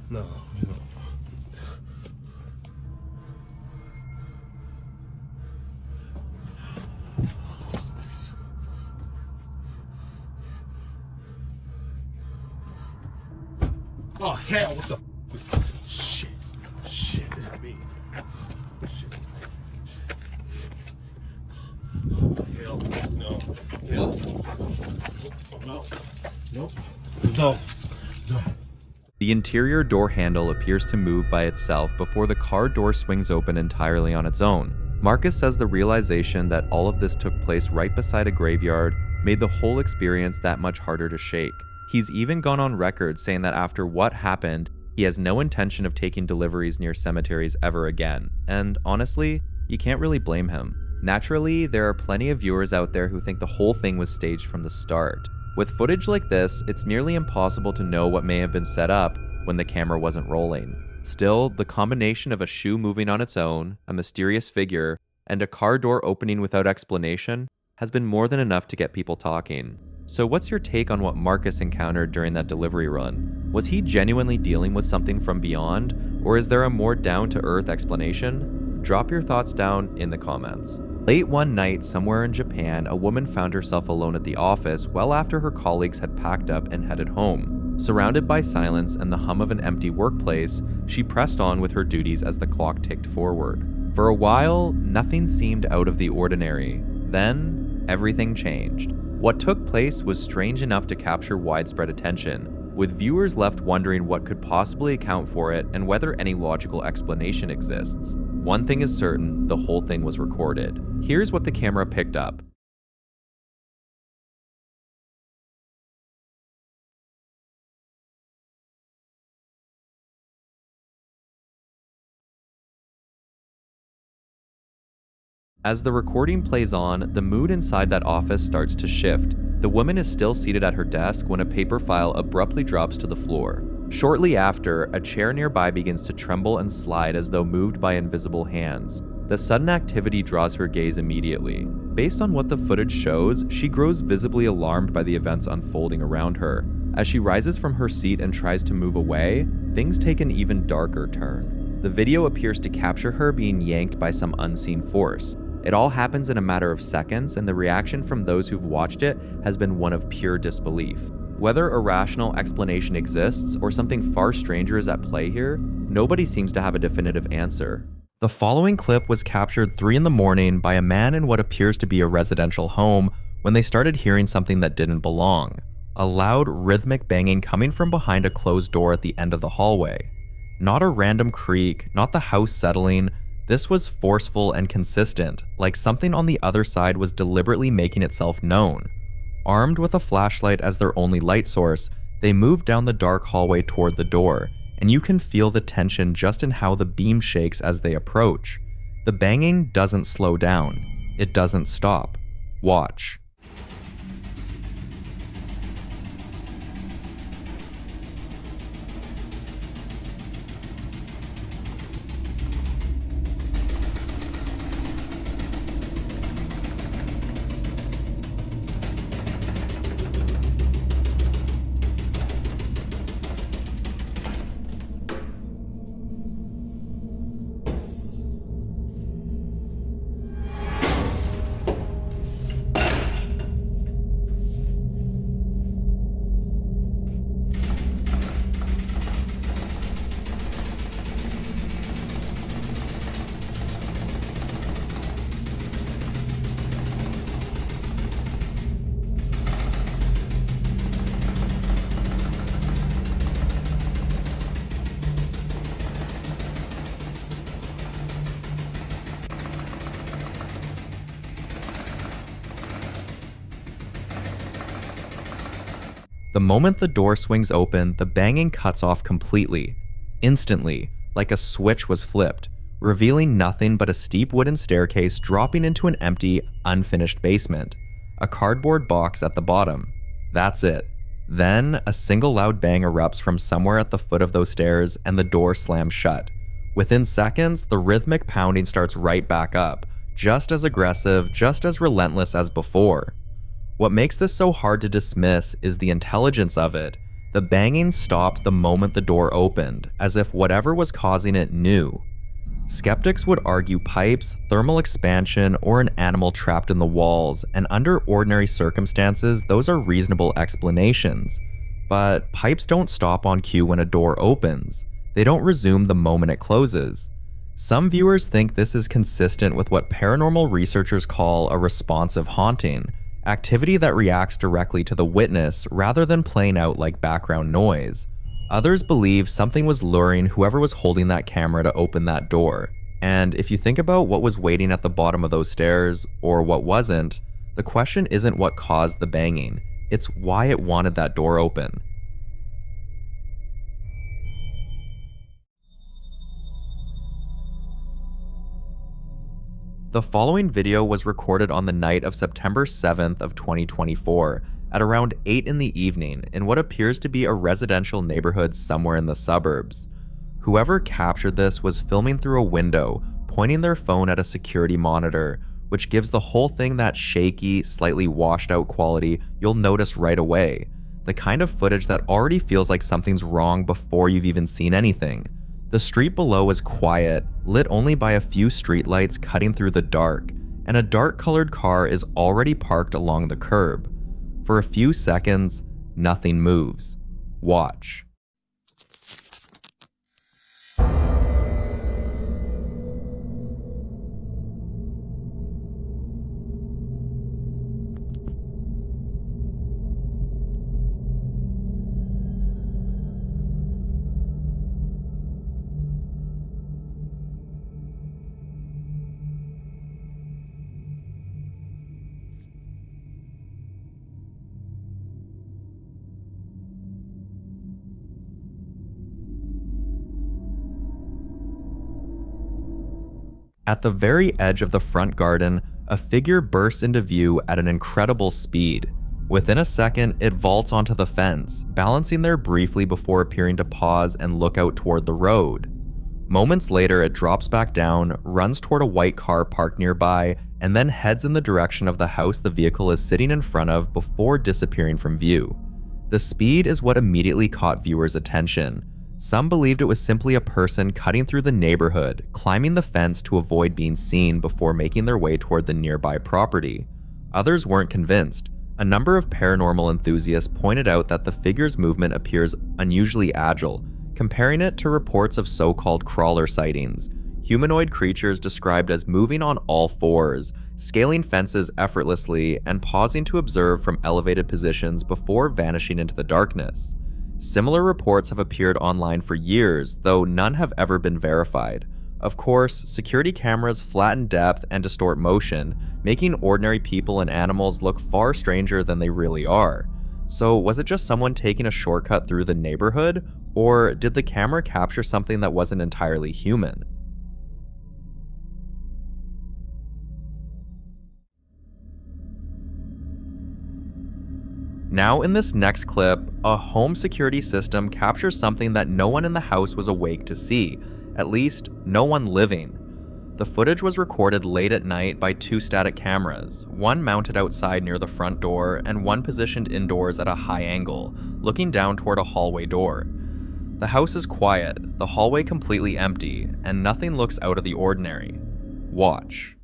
No, no. Oh hell! What the? Shit! Shit! Me. Shit! Hell no! Hell no! Nope! No! No! The interior door handle appears to move by itself before the car door swings open entirely on its own. Marcus says the realization that all of this took place right beside a graveyard made the whole experience that much harder to shake. He's even gone on record saying that after what happened, he has no intention of taking deliveries near cemeteries ever again. And honestly, you can't really blame him. Naturally, there are plenty of viewers out there who think the whole thing was staged from the start. With footage like this, it's nearly impossible to know what may have been set up when the camera wasn't rolling. Still, the combination of a shoe moving on its own, a mysterious figure, and a car door opening without explanation has been more than enough to get people talking. So what's your take on what Marcus encountered during that delivery run? Was he genuinely dealing with something from beyond, or is there a more down-to-earth explanation? Drop your thoughts down in the comments. Late one night, somewhere in Japan, a woman found herself alone at the office well after her colleagues had packed up and headed home. Surrounded by silence and the hum of an empty workplace, she pressed on with her duties as the clock ticked forward. For a while, nothing seemed out of the ordinary. Then, everything changed. What took place was strange enough to capture widespread attention, with viewers left wondering what could possibly account for it and whether any logical explanation exists. One thing is certain, the whole thing was recorded. Here's what the camera picked up. As the recording plays on, the mood inside that office starts to shift. The woman is still seated at her desk when a paper file abruptly drops to the floor. Shortly after, a chair nearby begins to tremble and slide as though moved by invisible hands. The sudden activity draws her gaze immediately. Based on what the footage shows, she grows visibly alarmed by the events unfolding around her. As she rises from her seat and tries to move away, things take an even darker turn. The video appears to capture her being yanked by some unseen force. It all happens in a matter of seconds, and the reaction from those who've watched it has been one of pure disbelief. Whether a rational explanation exists or something far stranger is at play here, nobody seems to have a definitive answer. The following clip was captured 3 in the morning by a man in what appears to be a residential home when they started hearing something that didn't belong. A loud, rhythmic banging coming from behind a closed door at the end of the hallway. Not a random creak, not the house settling. This was forceful and consistent, like something on the other side was deliberately making itself known. Armed with a flashlight as their only light source, they moved down the dark hallway toward the door, and you can feel the tension just in how the beam shakes as they approach. The banging doesn't slow down. It doesn't stop. Watch. The moment the door swings open, the banging cuts off completely. Instantly, like a switch was flipped, revealing nothing but a steep wooden staircase dropping into an empty, unfinished basement. A cardboard box at the bottom. That's it. Then, a single loud bang erupts from somewhere at the foot of those stairs and the door slams shut. Within seconds, the rhythmic pounding starts right back up, just as aggressive, just as relentless as before. What makes this so hard to dismiss is the intelligence of it. The banging stopped the moment the door opened, as if whatever was causing it knew. Skeptics would argue pipes, thermal expansion, or an animal trapped in the walls, and under ordinary circumstances, those are reasonable explanations. But pipes don't stop on cue when a door opens. They don't resume the moment it closes. Some viewers think this is consistent with what paranormal researchers call a responsive haunting, activity that reacts directly to the witness rather than playing out like background noise. Others believe something was luring whoever was holding that camera to open that door. And if you think about what was waiting at the bottom of those stairs, or what wasn't, the question isn't what caused the banging, it's why it wanted that door open. The following video was recorded on the night of September 7th of 2024, at around 8 in the evening in what appears to be a residential neighborhood somewhere in the suburbs. Whoever captured this was filming through a window, pointing their phone at a security monitor, which gives the whole thing that shaky, slightly washed out quality you'll notice right away. The kind of footage that already feels like something's wrong before you've even seen anything. The street below is quiet, lit only by a few streetlights cutting through the dark, and a dark-colored car is already parked along the curb. For a few seconds, nothing moves. Watch. At the very edge of the front garden, a figure bursts into view at an incredible speed. Within a second, it vaults onto the fence, balancing there briefly before appearing to pause and look out toward the road. Moments later, it drops back down, runs toward a white car parked nearby, and then heads in the direction of the house the vehicle is sitting in front of before disappearing from view. The speed is what immediately caught viewers' attention. Some believed it was simply a person cutting through the neighborhood, climbing the fence to avoid being seen before making their way toward the nearby property. Others weren't convinced. A number of paranormal enthusiasts pointed out that the figure's movement appears unusually agile, comparing it to reports of so-called crawler sightings, humanoid creatures described as moving on all fours, scaling fences effortlessly, and pausing to observe from elevated positions before vanishing into the darkness. Similar reports have appeared online for years, though none have ever been verified. Of course, security cameras flatten depth and distort motion, making ordinary people and animals look far stranger than they really are. So was it just someone taking a shortcut through the neighborhood, or did the camera capture something that wasn't entirely human? Now in this next clip, a home security system captures something that no one in the house was awake to see, at least no one living. The footage was recorded late at night by two static cameras, one mounted outside near the front door and one positioned indoors at a high angle, looking down toward a hallway door. The house is quiet, the hallway completely empty, and nothing looks out of the ordinary. Watch.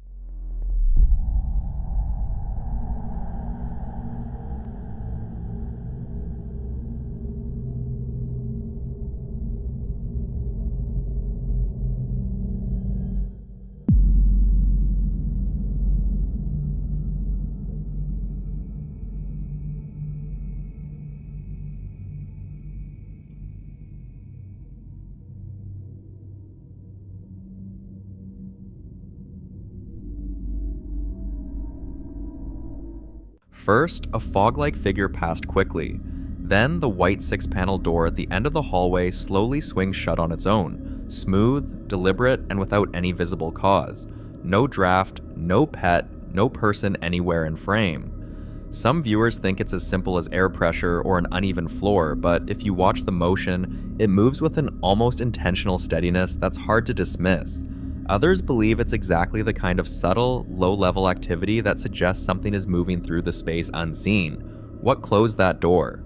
First, a fog-like figure passed quickly. Then the white 6-panel door at the end of the hallway slowly swings shut on its own, smooth, deliberate, and without any visible cause. No draft, no pet, no person anywhere in frame. Some viewers think it's as simple as air pressure or an uneven floor, but if you watch the motion, it moves with an almost intentional steadiness that's hard to dismiss. Others believe it's exactly the kind of subtle, low-level activity that suggests something is moving through the space unseen. What closed that door?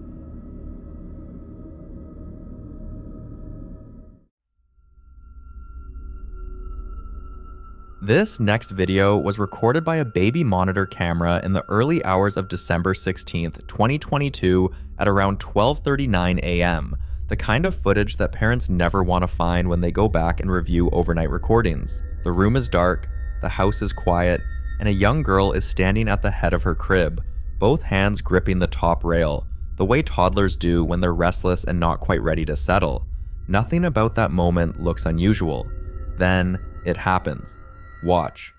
This next video was recorded by a baby monitor camera in the early hours of December 16th, 2022 at around 12:39 a.m., the kind of footage that parents never want to find when they go back and review overnight recordings. The room is dark, the house is quiet, and a young girl is standing at the head of her crib, both hands gripping the top rail, the way toddlers do when they're restless and not quite ready to settle. Nothing about that moment looks unusual. Then it happens. Watch.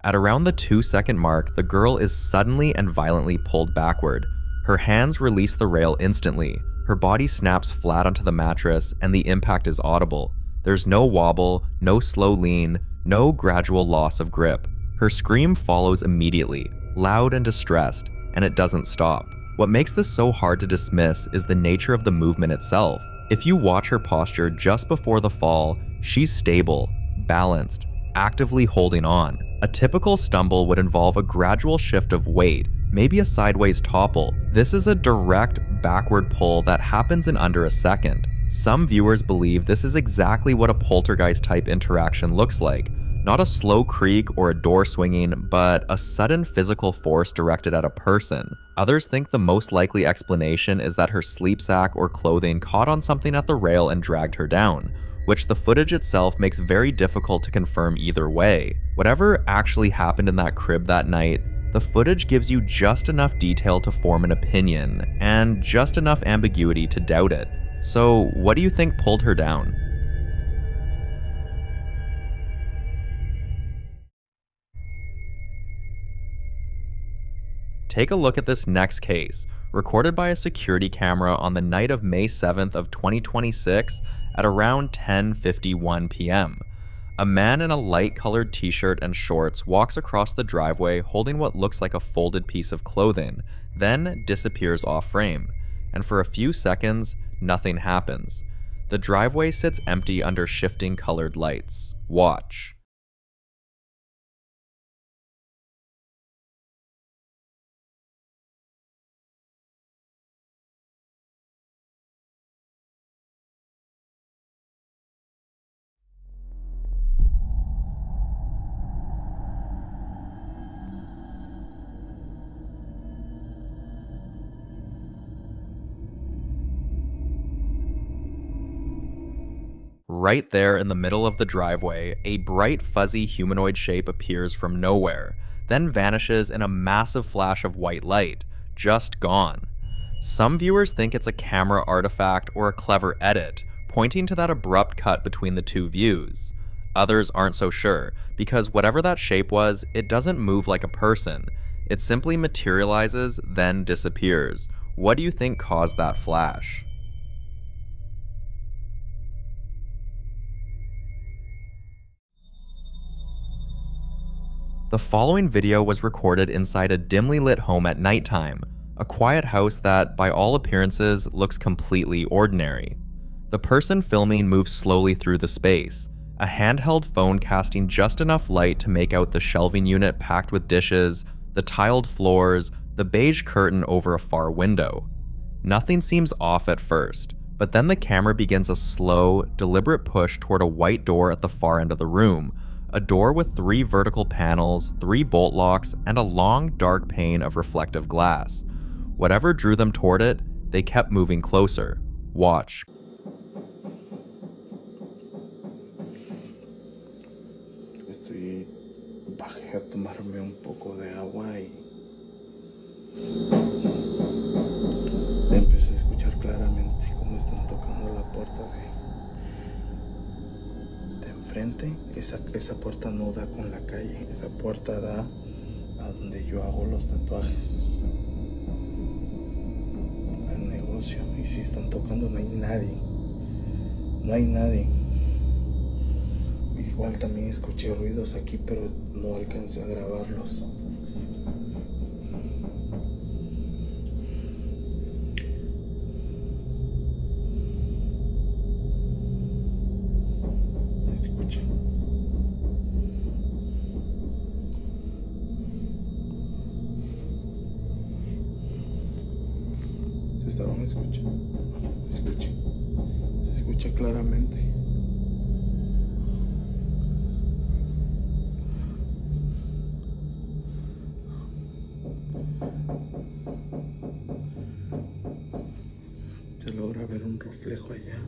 At around the 2-second mark, the girl is suddenly and violently pulled backward. Her hands release the rail instantly. Her body snaps flat onto the mattress, and the impact is audible. There's no wobble, no slow lean, no gradual loss of grip. Her scream follows immediately, loud and distressed, and it doesn't stop. What makes this so hard to dismiss is the nature of the movement itself. If you watch her posture just before the fall, she's stable, balanced, actively holding on. A typical stumble would involve a gradual shift of weight, maybe a sideways topple. This is a direct backward pull that happens in under a second. Some viewers believe this is exactly what a poltergeist type interaction looks like. Not a slow creak or a door swinging, but a sudden physical force directed at a person. Others think the most likely explanation is that her sleep sack or clothing caught on something at the rail and dragged her down, which the footage itself makes very difficult to confirm either way. Whatever actually happened in that crib that night, the footage gives you just enough detail to form an opinion, and just enough ambiguity to doubt it. So, what do you think pulled her down? Take a look at this next case, recorded by a security camera on the night of May 7th of 2026 at around 10:51 p.m. A man in a light-colored t-shirt and shorts walks across the driveway holding what looks like a folded piece of clothing, then disappears off-frame. And for a few seconds, nothing happens. The driveway sits empty under shifting colored lights. Watch. Right there in the middle of the driveway, a bright fuzzy humanoid shape appears from nowhere, then vanishes in a massive flash of white light, just gone. Some viewers think it's a camera artifact or a clever edit, pointing to that abrupt cut between the two views. Others aren't so sure, because whatever that shape was, it doesn't move like a person. It simply materializes, then disappears. What do you think caused that flash? The following video was recorded inside a dimly lit home at nighttime, a quiet house that, by all appearances, looks completely ordinary. The person filming moves slowly through the space, a handheld phone casting just enough light to make out the shelving unit packed with dishes, the tiled floors, the beige curtain over a far window. Nothing seems off at first, but then the camera begins a slow, deliberate push toward a white door at the far end of the room, a door with 3 vertical panels, 3 bolt locks, and a long, dark pane of reflective glass. Whatever drew them toward it, they kept moving closer. Watch. Bajé a tomarme un poco de agua y empecé a escuchar claramente cómo están tocando la puerta enfrente, esa puerta no da con la calle, esa puerta da a donde yo hago los tatuajes. Al negocio. Y si están tocando no hay nadie. No hay nadie. Igual también escuché ruidos aquí, pero no alcancé a grabarlos. Se estaban escuchando. Se escucha claramente. Se logra ver un reflejo allá,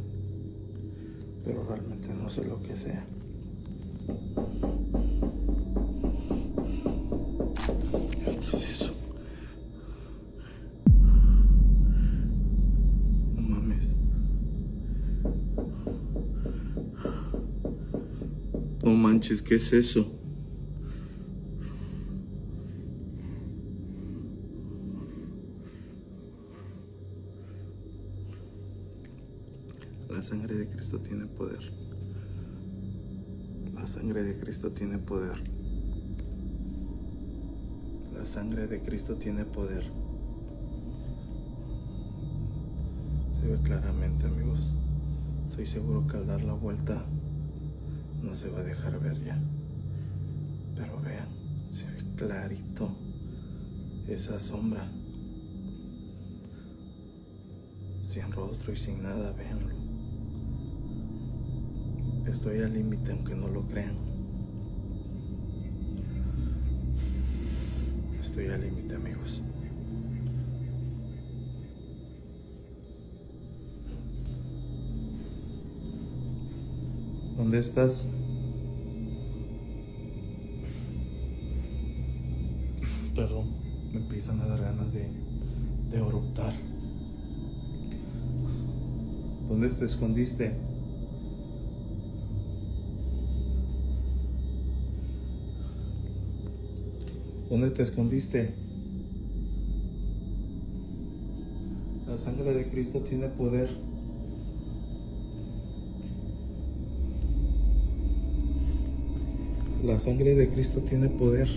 pero realmente no sé lo que sea. Ay, ¿qué es eso? No mames. No manches, ¿qué es eso? La sangre de Cristo tiene poder. La sangre de Cristo tiene poder. La sangre de Cristo tiene poder. Se ve claramente, amigos. Estoy seguro que al dar la vuelta no se va a dejar ver ya. Pero vean, se ve clarito esa sombra. Sin rostro y sin nada, véanlo. Estoy al límite aunque no lo crean. Estoy al límite, amigos. ¿Dónde estás? Perdón, me empiezan a dar ganas de eruptar. ¿Dónde te escondiste? ¿Dónde te escondiste? La sangre de Cristo tiene poder. La sangre de Cristo tiene poder.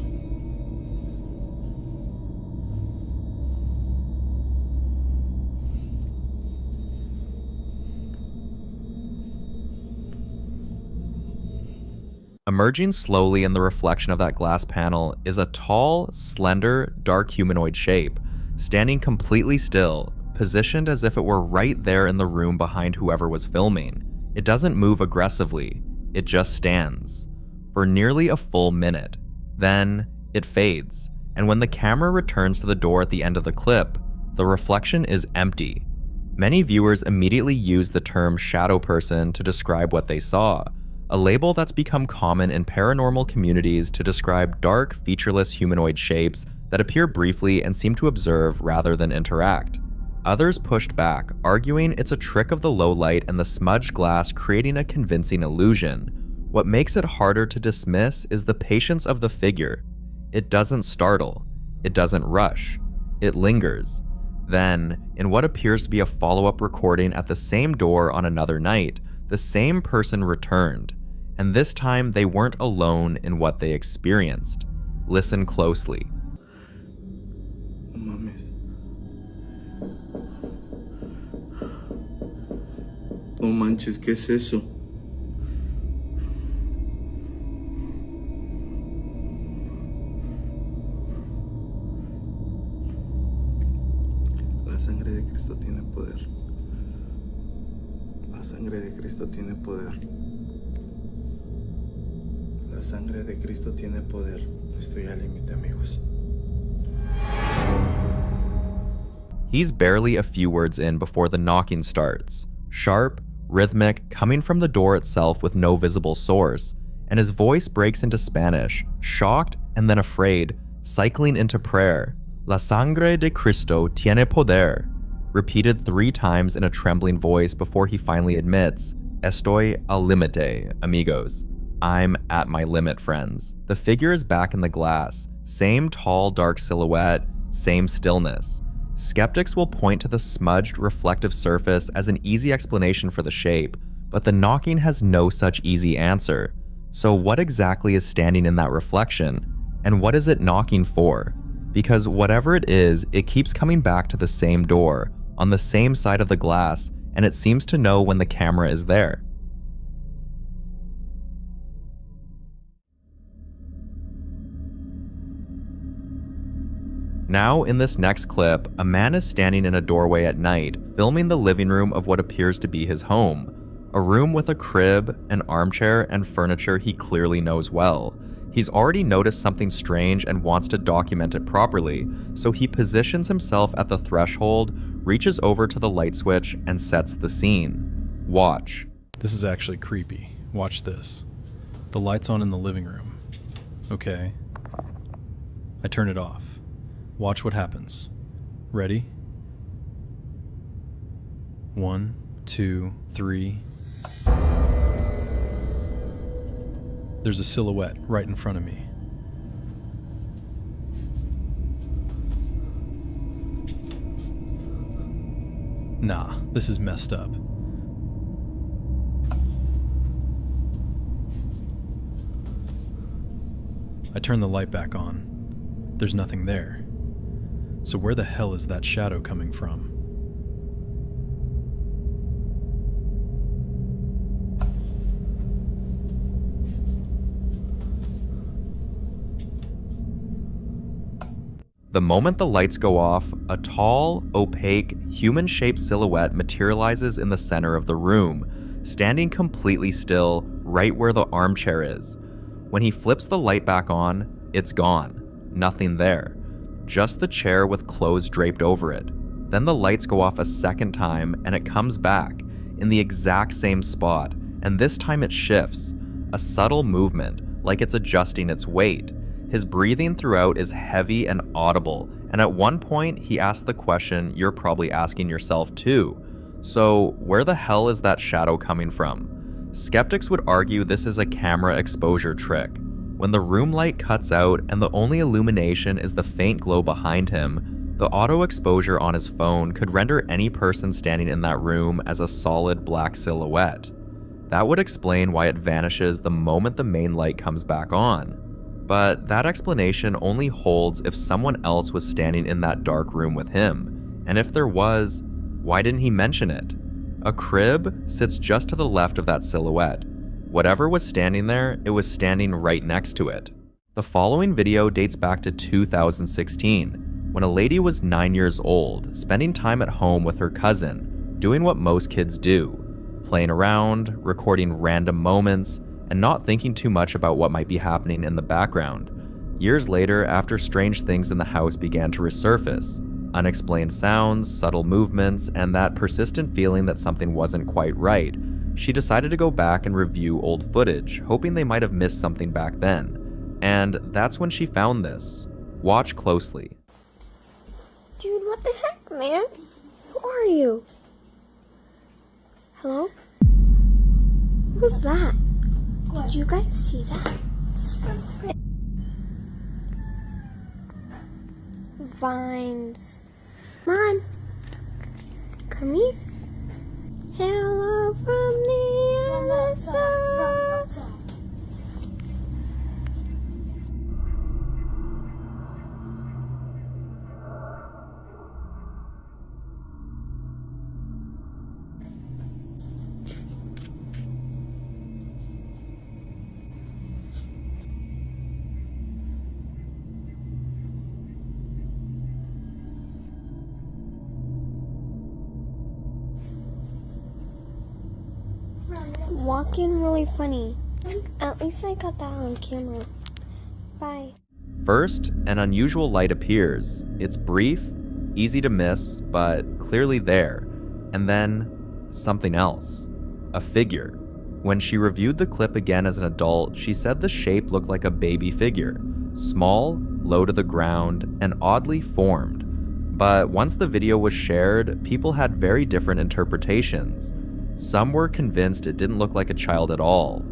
Emerging slowly in the reflection of that glass panel is a tall, slender, dark humanoid shape, standing completely still, positioned as if it were right there in the room behind whoever was filming. It doesn't move aggressively, it just stands. For nearly a full minute. Then, it fades, and when the camera returns to the door at the end of the clip, the reflection is empty. Many viewers immediately use the term shadow person to describe what they saw, a label that's become common in paranormal communities to describe dark, featureless humanoid shapes that appear briefly and seem to observe rather than interact. Others pushed back, arguing it's a trick of the low light and the smudged glass creating a convincing illusion. What makes it harder to dismiss is the patience of the figure. It doesn't startle, it doesn't rush, it lingers. Then, in what appears to be a follow-up recording at the same door on another night, the same person returned. And this time they weren't alone in what they experienced. Listen closely. No mames. No manches, ¿qué es eso? La sangre de Cristo tiene poder. La sangre de Cristo tiene poder. La sangre de Cristo tiene poder. Estoy al límite, amigos. He's barely a few words in before the knocking starts. Sharp, rhythmic, coming from the door itself with no visible source, and his voice breaks into Spanish, shocked and then afraid, cycling into prayer. La sangre de Cristo tiene poder, repeated 3 times in a trembling voice before he finally admits, Estoy al límite, amigos. I'm at my limit, friends. The figure is back in the glass. Same tall, dark silhouette, same stillness. Skeptics will point to the smudged, reflective surface as an easy explanation for the shape, but the knocking has no such easy answer. So what exactly is standing in that reflection? And what is it knocking for? Because whatever it is, it keeps coming back to the same door, on the same side of the glass, and it seems to know when the camera is there. Now, in this next clip, a man is standing in a doorway at night, filming the living room of what appears to be his home. A room with a crib, an armchair, and furniture he clearly knows well. He's already noticed something strange and wants to document it properly, so he positions himself at the threshold, reaches over to the light switch, and sets the scene. Watch. This is actually creepy. Watch this. The light's on in the living room. Okay. I turn it off. Watch what happens. Ready? 1, 2, 3. There's a silhouette right in front of me. Nah, this is messed up. I turn the light back on. There's nothing there. So where the hell is that shadow coming from? The moment the lights go off, a tall, opaque, human-shaped silhouette materializes in the center of the room, standing completely still right where the armchair is. When he flips the light back on, it's gone. Nothing there. Just the chair with clothes draped over it. Then the lights go off a second time and it comes back, in the exact same spot, and this time it shifts. A subtle movement, like it's adjusting its weight. His breathing throughout is heavy and audible, and at one point he asks the question you're probably asking yourself too. So where the hell is that shadow coming from? Skeptics would argue this is a camera exposure trick. When the room light cuts out and the only illumination is the faint glow behind him, the auto exposure on his phone could render any person standing in that room as a solid black silhouette. That would explain why it vanishes the moment the main light comes back on. But that explanation only holds if someone else was standing in that dark room with him. And if there was, why didn't he mention it? A crib sits just to the left of that silhouette. Whatever was standing there, it was standing right next to it. The following video dates back to 2016, when a lady was 9 years old, spending time at home with her cousin, doing what most kids do, playing around, recording random moments, and not thinking too much about what might be happening in the background. Years later, after strange things in the house began to resurface, unexplained sounds, subtle movements, and that persistent feeling that something wasn't quite right, she decided to go back and review old footage, hoping they might have missed something back then. And that's when she found this. Watch closely. Dude, what the heck, man? Who are you? Hello? What was that? Did you guys see that? Vines. Come on. Come here. Hello from the other side. Walking really funny. At least I got that on camera. Bye. First, an unusual light appears. It's brief, easy to miss, but clearly there. And then, something else. A figure. When she reviewed the clip again as an adult, she said the shape looked like a baby figure. Small, low to the ground, and oddly formed. But once the video was shared, people had very different interpretations. Some were convinced it didn't look like a child at all.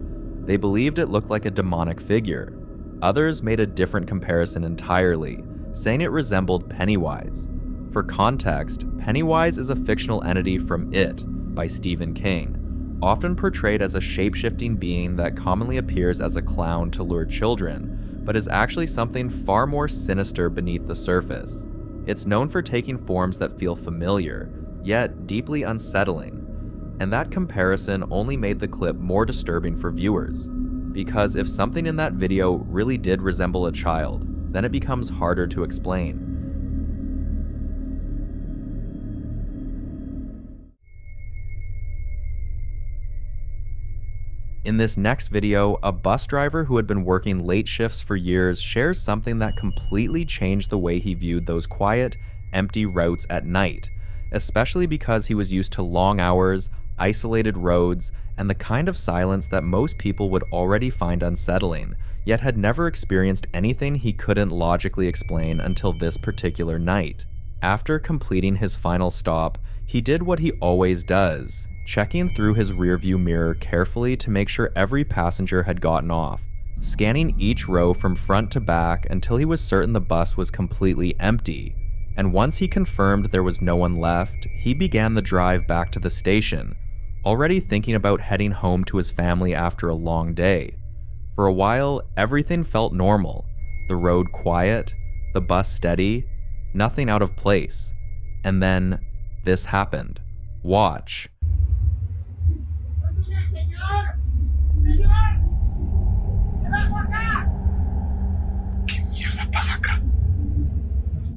They believed it looked like a demonic figure. Others made a different comparison entirely, saying it resembled Pennywise. For context, Pennywise is a fictional entity from It by Stephen King, often portrayed as a shape-shifting being that commonly appears as a clown to lure children, but is actually something far more sinister beneath the surface. It's known for taking forms that feel familiar, yet deeply unsettling, and that comparison only made the clip more disturbing for viewers, because if something in that video really did resemble a child, then it becomes harder to explain. In this next video, a bus driver who had been working late shifts for years shares something that completely changed the way he viewed those quiet, empty routes at night, especially because he was used to long hours, isolated roads, and the kind of silence that most people would already find unsettling, yet had never experienced anything he couldn't logically explain until this particular night. After completing his final stop, he did what he always does, checking through his rearview mirror carefully to make sure every passenger had gotten off, scanning each row from front to back until he was certain the bus was completely empty. And once he confirmed there was no one left, he began the drive back to the station, already thinking about heading home to his family after a long day. For a while, everything felt normal. The road quiet, the bus steady, nothing out of place. And then, this happened. Watch.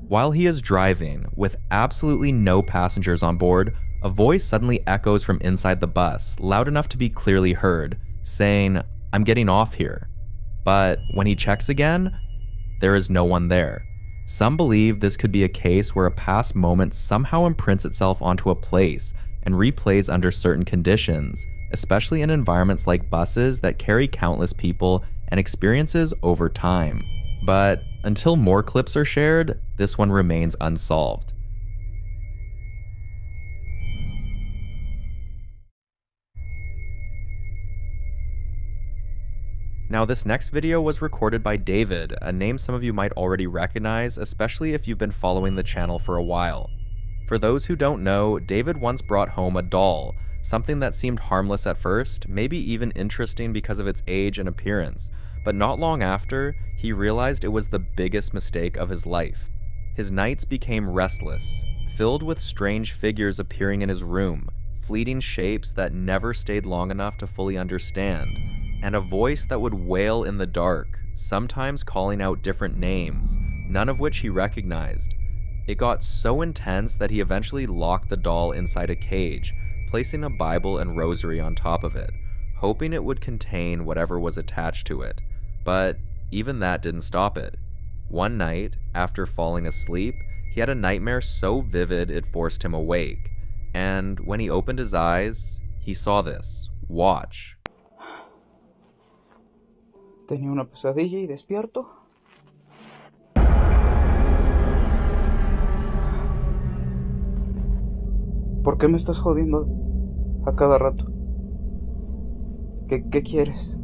While he is driving, with absolutely no passengers on board, a voice suddenly echoes from inside the bus, loud enough to be clearly heard, saying, "I'm getting off here." But when he checks again, there is no one there. Some believe this could be a case where a past moment somehow imprints itself onto a place and replays under certain conditions, especially in environments like buses that carry countless people and experiences over time. But until more clips are shared, this one remains unsolved. Now, this next video was recorded by David, a name some of you might already recognize, especially if you've been following the channel for a while. For those who don't know, David once brought home a doll, something that seemed harmless at first, maybe even interesting because of its age and appearance, but not long after, he realized it was the biggest mistake of his life. His nights became restless, filled with strange figures appearing in his room, fleeting shapes that never stayed long enough to fully understand, and a voice that would wail in the dark, sometimes calling out different names, none of which he recognized. It got so intense that he eventually locked the doll inside a cage, placing a Bible and rosary on top of it, hoping it would contain whatever was attached to it. But even that didn't stop it. One night, after falling asleep, he had a nightmare so vivid it forced him awake. And when he opened his eyes, he saw this. Watch. Tenía una pesadilla y despierto. ¿Por qué me estás jodiendo a cada rato? ¿Qué quieres?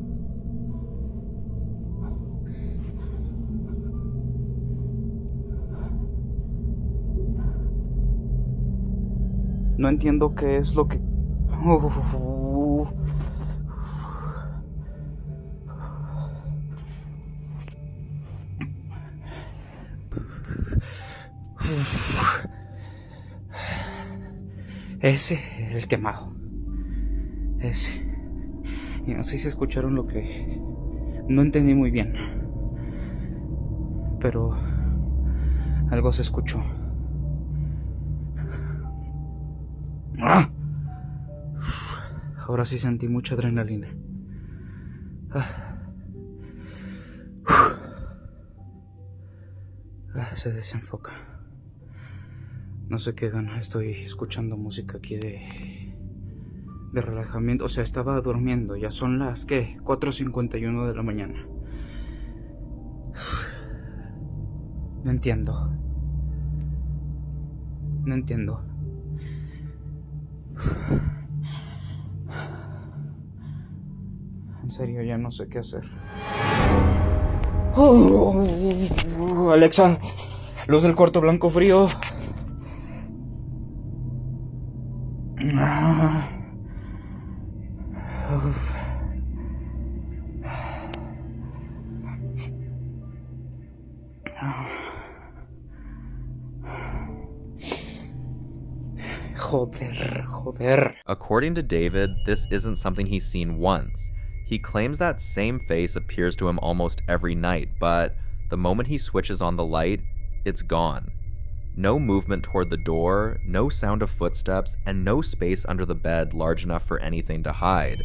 No entiendo qué es lo que... Ese, el quemado. Ese. Y no sé si escucharon lo que... No entendí muy bien. Pero... algo se escuchó. ¡Ah! Ahora sí sentí mucha adrenalina. Se desenfoca. No sé qué gana. Estoy escuchando música aquí de relajamiento. O sea, estaba durmiendo. Ya son las, ¿qué? 4:51 de la mañana. No entiendo. No entiendo. En serio, ya no sé qué hacer. Oh, Alexa, luz del cuarto blanco frío. Joder. According to David, this isn't something he's seen once. He claims that same face appears to him almost every night, but the moment he switches on the light, it's gone. No movement toward the door, no sound of footsteps, and no space under the bed large enough for anything to hide.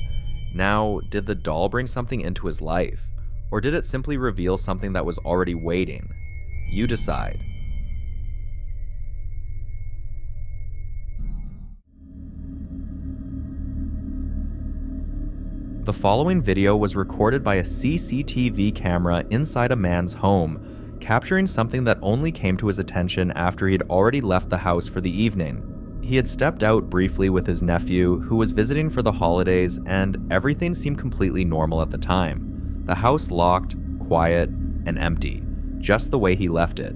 Now, did the doll bring something into his life? Or did it simply reveal something that was already waiting? You decide. The following video was recorded by a CCTV camera inside a man's home, capturing something that only came to his attention after he had already left the house for the evening. He had stepped out briefly with his nephew, who was visiting for the holidays, and everything seemed completely normal at the time. The house locked, quiet, and empty, just the way he left it.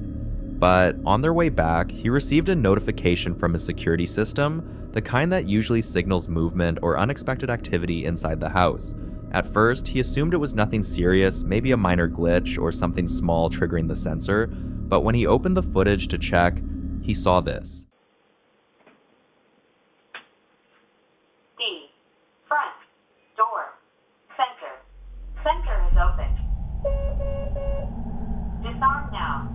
But on their way back, he received a notification from his security system, the kind that usually signals movement or unexpected activity inside the house. At first, he assumed it was nothing serious, maybe a minor glitch or something small triggering the sensor, but when he opened the footage to check, he saw this. D. Front. Door. Center. Center is open. Disarm now.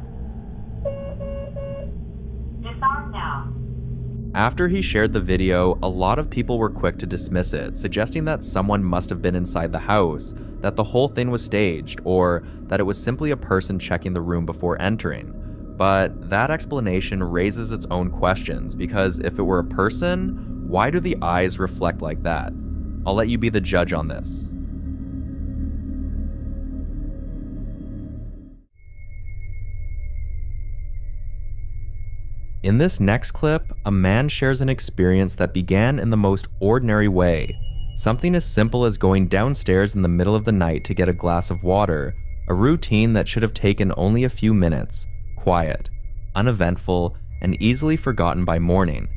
Disarm now. After he shared the video, a lot of people were quick to dismiss it, suggesting that someone must have been inside the house, that the whole thing was staged, or that it was simply a person checking the room before entering. But that explanation raises its own questions, because if it were a person, why do the eyes reflect like that? I'll let you be the judge on this. In this next clip, a man shares an experience that began in the most ordinary way. Something as simple as going downstairs in the middle of the night to get a glass of water, a routine that should have taken only a few minutes, quiet, uneventful, and easily forgotten by morning.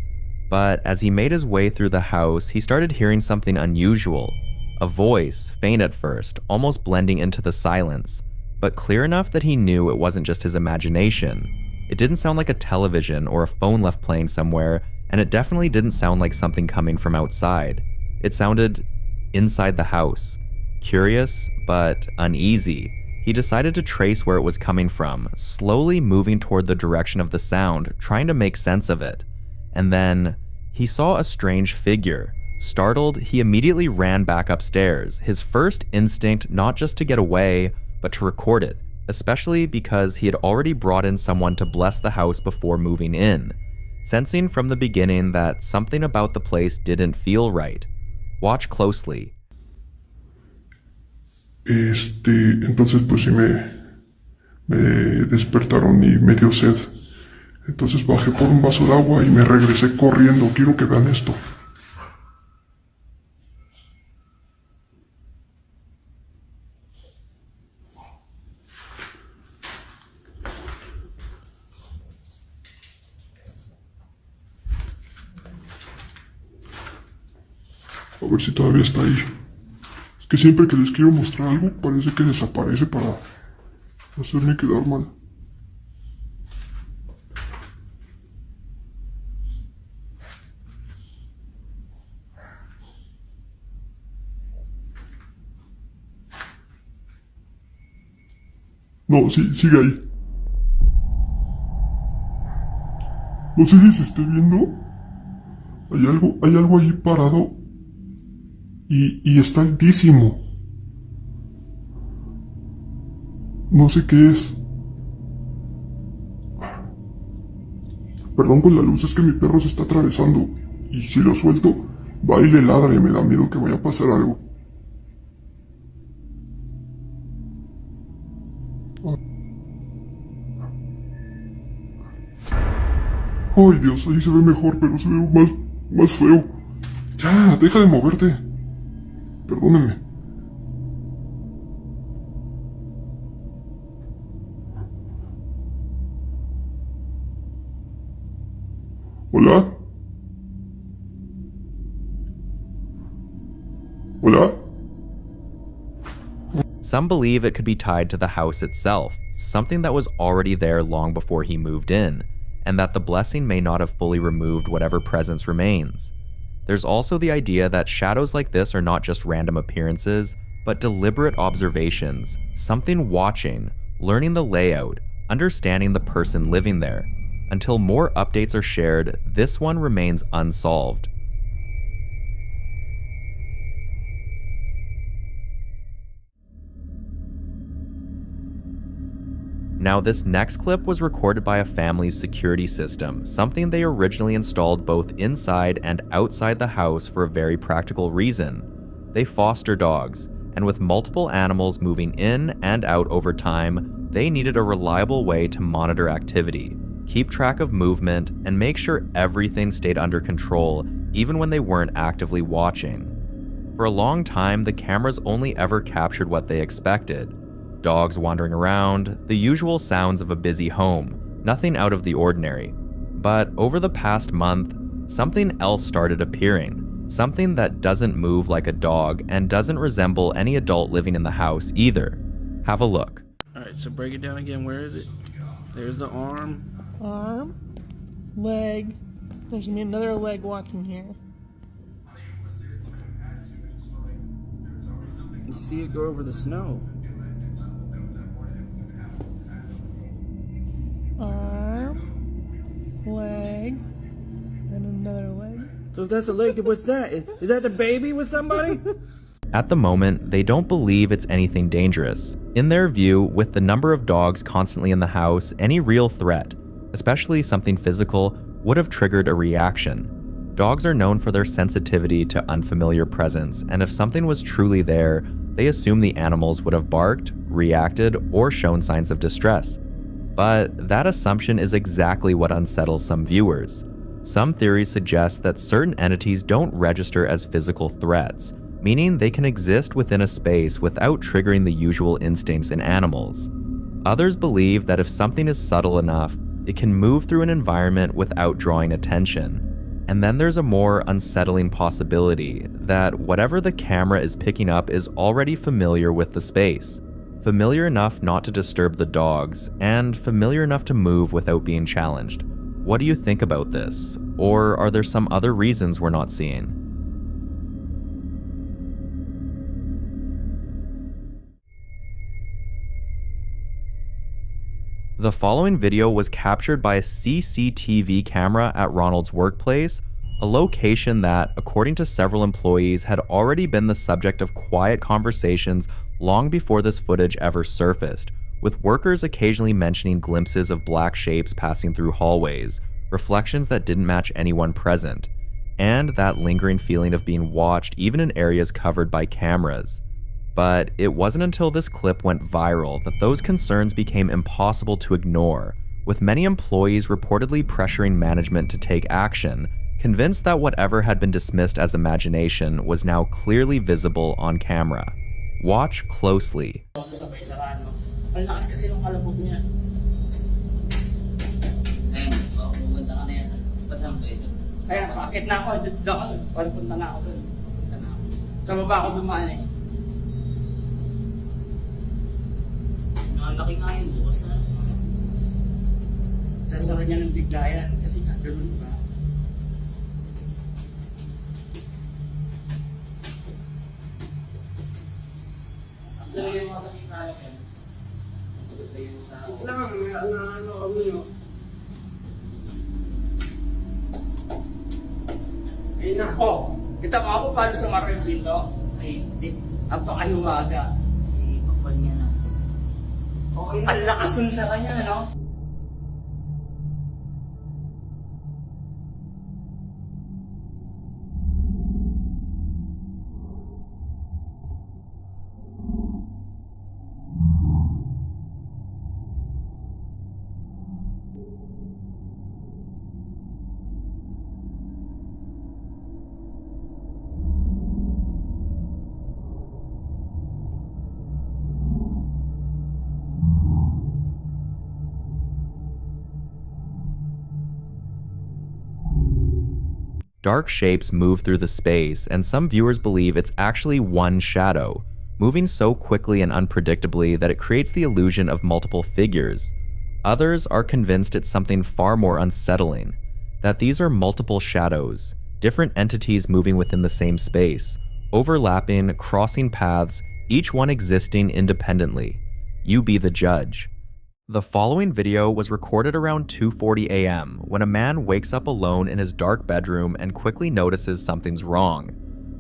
But as he made his way through the house, he started hearing something unusual. A voice, faint at first, almost blending into the silence, but clear enough that he knew it wasn't just his imagination. It didn't sound like a television or a phone left playing somewhere, and it definitely didn't sound like something coming from outside. It sounded inside the house. Curious, but uneasy, he decided to trace where it was coming from, slowly moving toward the direction of the sound, trying to make sense of it. And then, he saw a strange figure. Startled, he immediately ran back upstairs, his first instinct not just to get away, but to record it, especially because he had already brought in someone to bless the house before moving in, sensing from the beginning that something about the place didn't feel right. Watch closely. Entonces pues sí me despertaron y me dio sed. Entonces bajé por un vaso de agua y me regresé corriendo. Quiero que vean esto. A ver si todavía está ahí. Es que siempre que les quiero mostrar algo, parece que desaparece para hacerme quedar mal. No, sí, sigue ahí. No sé si se esté viendo. Hay algo ahí parado. Y está altísimo. No sé qué es. Perdón con la luz, es que mi perro se está atravesando. Y si lo suelto, va y le ladra y me da miedo que vaya a pasar algo. Ay Dios, ahí se ve mejor, pero se ve más feo. Ya, deja de moverte. Perdónenme. Hola? Hola? Some believe it could be tied to the house itself, something that was already there long before he moved in, and that the blessing may not have fully removed whatever presence remains. There's also the idea that shadows like this are not just random appearances, but deliberate observations, something watching, learning the layout, understanding the person living there. Until more updates are shared, this one remains unsolved. Now, this next clip was recorded by a family's security system, something they originally installed both inside and outside the house for a very practical reason. They foster dogs, and with multiple animals moving in and out over time, they needed a reliable way to monitor activity, keep track of movement, and make sure everything stayed under control even when they weren't actively watching. For a long time, the cameras only ever captured what they expected. Dogs wandering around, the usual sounds of a busy home, nothing out of the ordinary. But over the past month, something else started appearing, something that doesn't move like a dog and doesn't resemble any adult living in the house either. Have a look. Alright, so break it down again. Where is it? There's the arm. Arm, leg. There's gonna be another leg walking here. You see it go over the snow. Arm, leg, and another leg. So if that's a leg, what's that? Is that the baby with somebody? At the moment, they don't believe it's anything dangerous. In their view, with the number of dogs constantly in the house, any real threat, especially something physical, would have triggered a reaction. Dogs are known for their sensitivity to unfamiliar presence, and if something was truly there, they assume the animals would have barked, reacted, or shown signs of distress. But that assumption is exactly what unsettles some viewers. Some theories suggest that certain entities don't register as physical threats, meaning they can exist within a space without triggering the usual instincts in animals. Others believe that if something is subtle enough, it can move through an environment without drawing attention. And then there's a more unsettling possibility that whatever the camera is picking up is already familiar with the space. Familiar enough not to disturb the dogs, and familiar enough to move without being challenged. What do you think about this? Or are there some other reasons we're not seeing? The following video was captured by a CCTV camera at Ronald's workplace, a location that, according to several employees, had already been the subject of quiet conversations long before this footage ever surfaced, with workers occasionally mentioning glimpses of black shapes passing through hallways, reflections that didn't match anyone present, and that lingering feeling of being watched even in areas covered by cameras. But it wasn't until this clip went viral that those concerns became impossible to ignore, with many employees reportedly pressuring management to take action, convinced that whatever had been dismissed as imagination was now clearly visible on camera. Watch closely. Ang lakas kasi nung kalabog niya. Ayun, pumunta ka na yan. Pasang ba ito? Kaya, pakit na ako. Doon. Punta na ako doon. Sa baba ako dumaan eh. Ang laki nga yun, bukas na. Sasara niya ng bigla yan. Kasi nga, gano'n ba? Ang lalagyan mo sa kikalat yan. Ito naman, ano kami yun. Ayun na po. Kita mo ako paano sa maril dito? Ay, hindi. Ang pakahiwaga. Ay, kapal niya na. Okay, ang lakas nun sa kanya, no? Dark shapes move through the space, and some viewers believe it's actually one shadow, moving so quickly and unpredictably that it creates the illusion of multiple figures. Others are convinced it's something far more unsettling, that these are multiple shadows, different entities moving within the same space, overlapping, crossing paths, each one existing independently. You be the judge. The following video was recorded around 2:40 a.m. when a man wakes up alone in his dark bedroom and quickly notices something's wrong.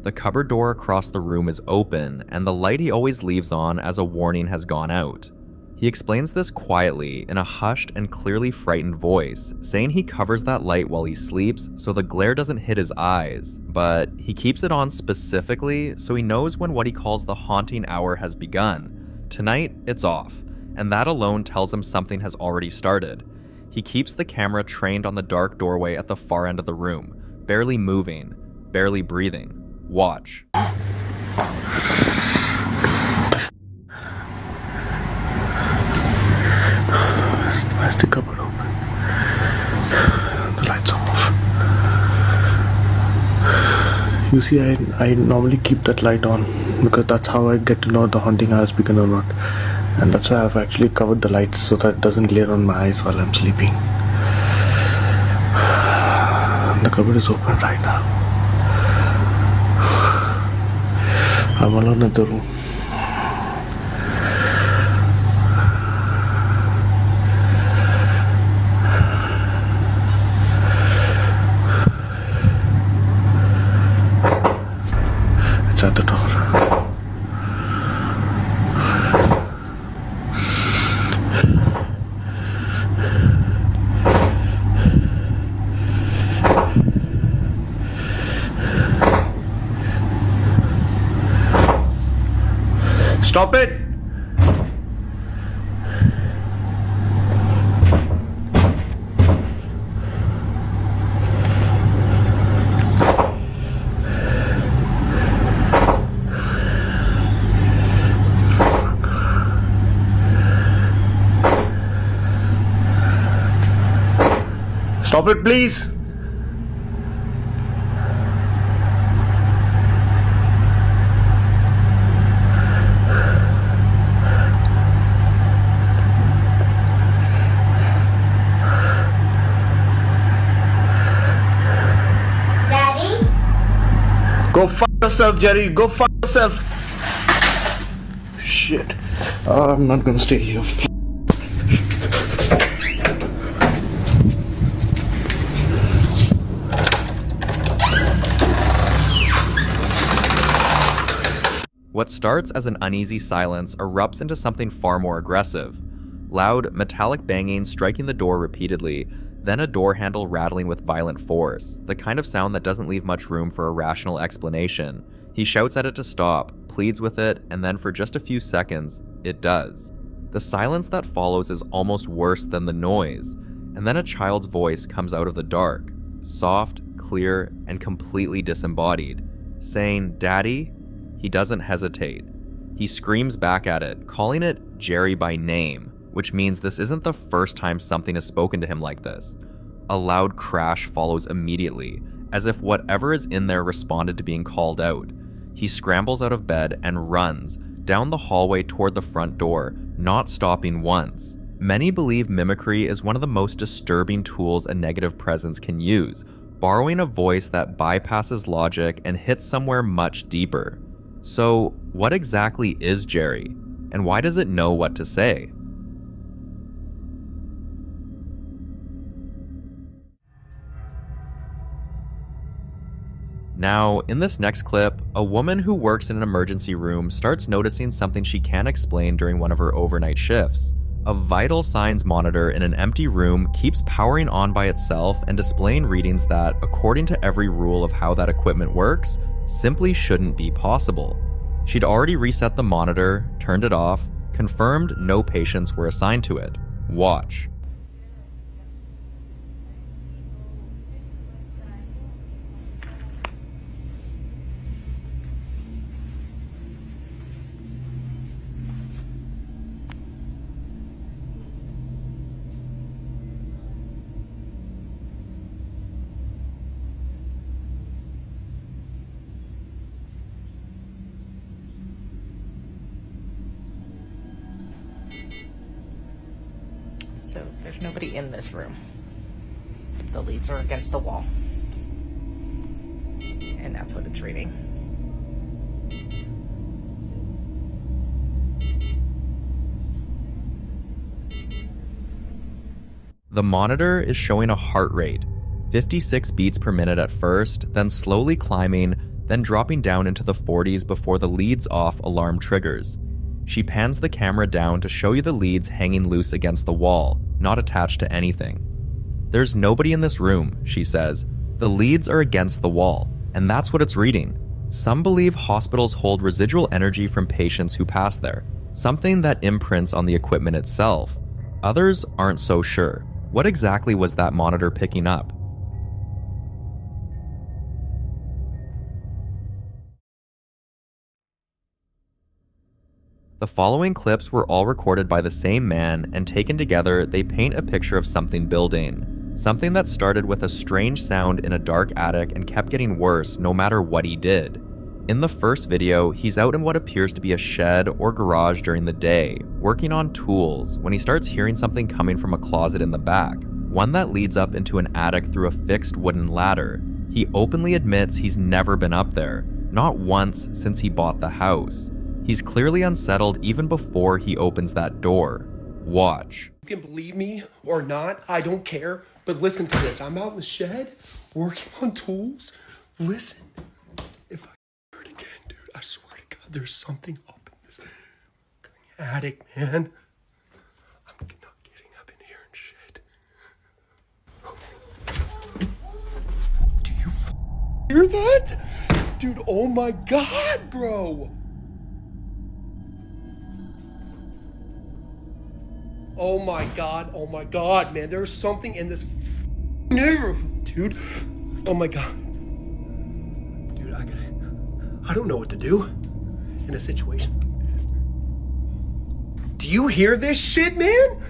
The cupboard door across the room is open, and the light he always leaves on as a warning has gone out. He explains this quietly in a hushed and clearly frightened voice, saying he covers that light while he sleeps so the glare doesn't hit his eyes, but he keeps it on specifically so he knows when what he calls the haunting hour has begun. Tonight, it's off, and that alone tells him something has already started. He keeps the camera trained on the dark doorway at the far end of the room, barely moving, barely breathing. Watch. Where's the cupboard open? The lights are off. You see, I normally keep that light on because that's how I get to know the haunting has begun or not. And that's why I've actually covered the lights so that it doesn't glare on my eyes while I'm sleeping. The cupboard is open right now. I'm alone in the room. It's at the door. Stop it! Stop it, please! Go fuck yourself, Jerry. Go fuck yourself. Shit. I'm not gonna stay here. What starts as an uneasy silence erupts into something far more aggressive. Loud, metallic banging striking the door repeatedly, then a door handle rattling with violent force, the kind of sound that doesn't leave much room for a rational explanation. He shouts at it to stop, pleads with it, and then for just a few seconds, it does. The silence that follows is almost worse than the noise, and then a child's voice comes out of the dark, soft, clear, and completely disembodied, saying, "Daddy?" He doesn't hesitate. He screams back at it, calling it Jerry by name, which means this isn't the first time something has spoken to him like this. A loud crash follows immediately, as if whatever is in there responded to being called out. He scrambles out of bed and runs down the hallway toward the front door, not stopping once. Many believe mimicry is one of the most disturbing tools a negative presence can use, borrowing a voice that bypasses logic and hits somewhere much deeper. So, what exactly is Jerry, and why does it know what to say? Now, in this next clip, a woman who works in an emergency room starts noticing something she can't explain during one of her overnight shifts. A vital signs monitor in an empty room keeps powering on by itself and displaying readings that, according to every rule of how that equipment works, simply shouldn't be possible. She'd already reset the monitor, turned it off, confirmed no patients were assigned to it. Watch. So there's nobody in this room. The leads are against the wall. And that's what it's reading. The monitor is showing a heart rate, 56 beats per minute at first, then slowly climbing, then dropping down into the 40s before the leads off alarm triggers. She pans the camera down to show you the leads hanging loose against the wall, not attached to anything. There's nobody in this room, she says. The leads are against the wall, and that's what it's reading. Some believe hospitals hold residual energy from patients who pass there, something that imprints on the equipment itself. Others aren't so sure. What exactly was that monitor picking up? The following clips were all recorded by the same man, and taken together, they paint a picture of something building. Something that started with a strange sound in a dark attic and kept getting worse no matter what he did. In the first video, he's out in what appears to be a shed or garage during the day, working on tools, when he starts hearing something coming from a closet in the back, one that leads up into an attic through a fixed wooden ladder. He openly admits he's never been up there, not once since he bought the house. He's clearly unsettled even before he opens that door. Watch. You can believe me or not, I don't care, but listen to this. I'm out in the shed, working on tools. Listen, if I hear it again, dude, I swear to God, there's something up in this attic, man. I'm not getting up in here and shit. Do you hear that? Dude, oh my God, bro. Oh my God, man, there's something in this neighborhood, dude. Oh my God. Dude, I don't know what to do in a situation like this. Do you hear this shit, man?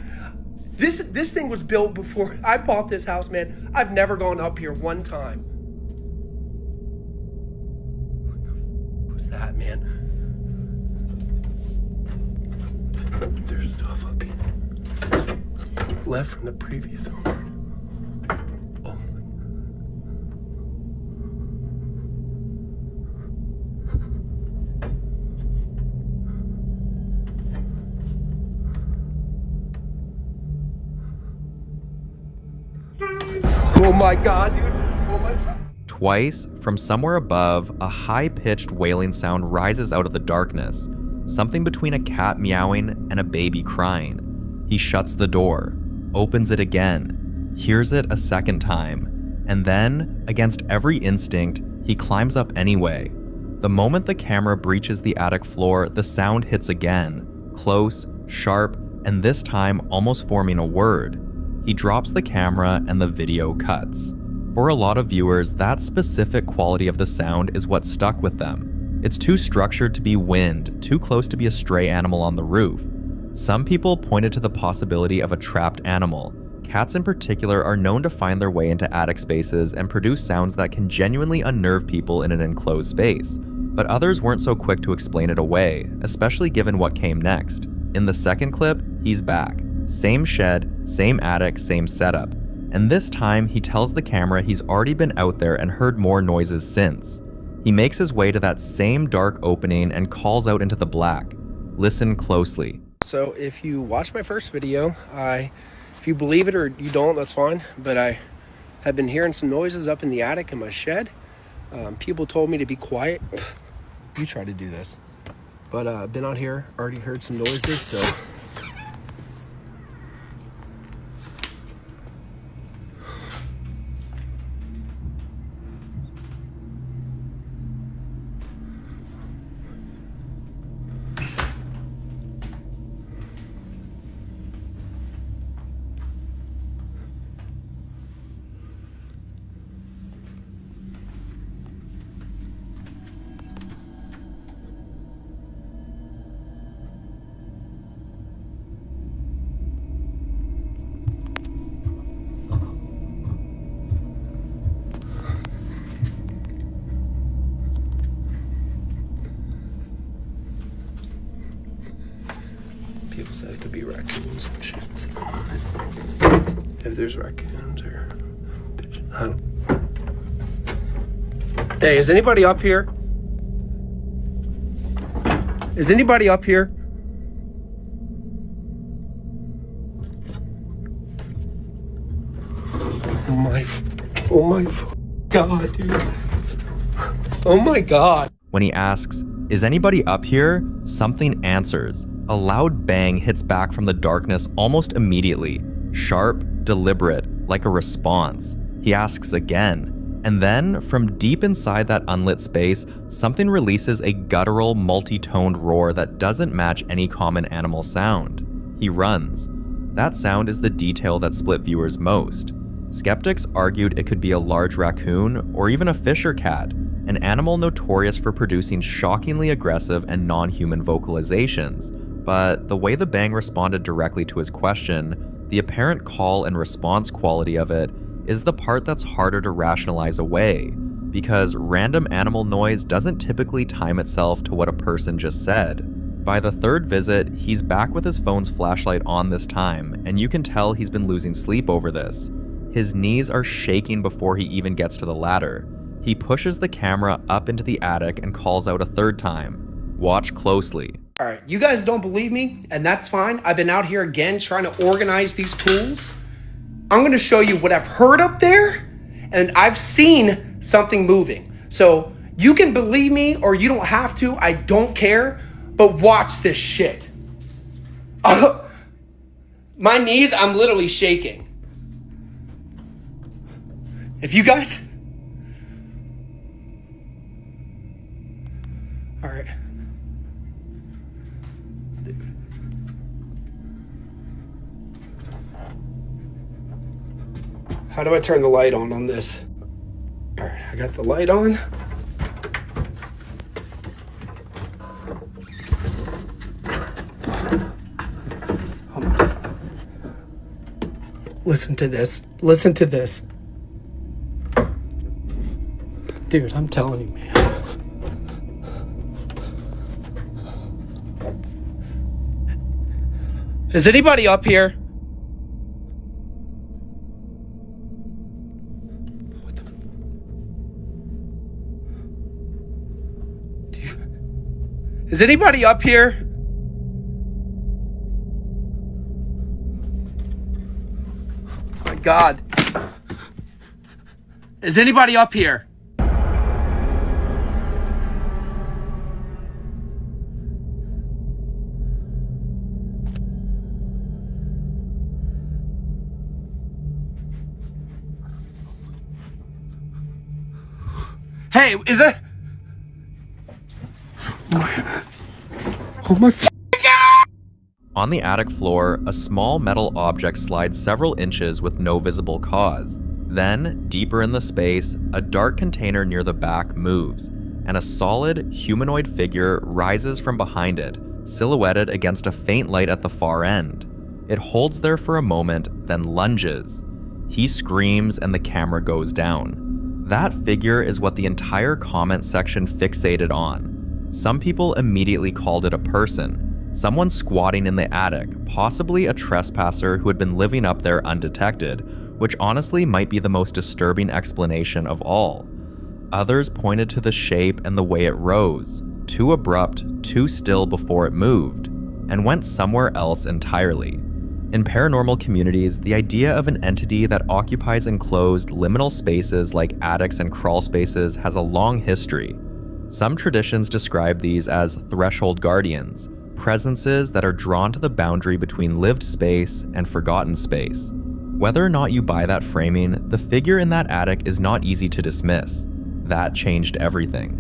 This thing was built before I bought this house, man. I've never gone up here one time. What was that, man? There's stuff up here. Left from the previous owner. Oh my. Oh my God, dude. Oh my. Twice, from somewhere above, a high-pitched wailing sound rises out of the darkness, something between a cat meowing and a baby crying. He shuts the door, opens it again, hears it a second time, and then, against every instinct, he climbs up anyway. The moment the camera breaches the attic floor, the sound hits again, close, sharp, and this time almost forming a word. He drops the camera and the video cuts. For a lot of viewers, that specific quality of the sound is what stuck with them. It's too structured to be wind, too close to be a stray animal on the roof. Some people pointed to the possibility of a trapped animal. Cats in particular are known to find their way into attic spaces and produce sounds that can genuinely unnerve people in an enclosed space. But others weren't so quick to explain it away, especially given what came next. In the second clip, he's back. Same shed, same attic, same setup. And this time, he tells the camera he's already been out there and heard more noises since. He makes his way to that same dark opening and calls out into the black. Listen closely. So if you watch my first video, if you believe it or you don't, that's fine. But I have been hearing some noises up in the attic in my shed. People told me to be quiet. You try to do this. But I've been out here, already heard some noises, so. if there's raccoons or pigeons. I don't... Hey, is anybody up here? Is anybody up here? Oh my God, dude. Oh my God. When he asks, "Is anybody up here?" something answers. A loud bang hits back from the darkness almost immediately. Sharp, deliberate, like a response. He asks again. And then, from deep inside that unlit space, something releases a guttural, multi-toned roar that doesn't match any common animal sound. He runs. That sound is the detail that split viewers most. Skeptics argued it could be a large raccoon or even a fisher cat, an animal notorious for producing shockingly aggressive and non-human vocalizations. But the way the bang responded directly to his question, the apparent call and response quality of it, is the part that's harder to rationalize away, because random animal noise doesn't typically time itself to what a person just said. By the third visit, he's back with his phone's flashlight on this time, and you can tell he's been losing sleep over this. His knees are shaking before he even gets to the ladder. He pushes the camera up into the attic and calls out a third time. Watch closely. All right, you guys don't believe me, and that's fine. I've been out here again trying to organize these tools. I'm going to show you what I've heard up there, and I've seen something moving. So you can believe me or you don't have to. I don't care, but watch this shit. My knees, I'm literally shaking. If you guys... All right. How do I turn the light on this? All right, I got the light on. Oh my God. Listen to this. Listen to this. Dude, I'm telling you, man. Is anybody up here? Is anybody up here? Oh my God. Is anybody up here? Hey, is it? Oh my God! On the attic floor, a small metal object slides several inches with no visible cause. Then, deeper in the space, a dark container near the back moves, and a solid, humanoid figure rises from behind it, silhouetted against a faint light at the far end. It holds there for a moment, then lunges. He screams and the camera goes down. That figure is what the entire comment section fixated on. Some people immediately called it a person, someone squatting in the attic, possibly a trespasser who had been living up there undetected, which honestly might be the most disturbing explanation of all. Others pointed to the shape and the way it rose, too abrupt, too still before it moved, and went somewhere else entirely. In paranormal communities, the idea of an entity that occupies enclosed, liminal spaces like attics and crawl spaces has a long history. Some traditions describe these as threshold guardians, presences that are drawn to the boundary between lived space and forgotten space. Whether or not you buy that framing, the figure in that attic is not easy to dismiss. That changed everything.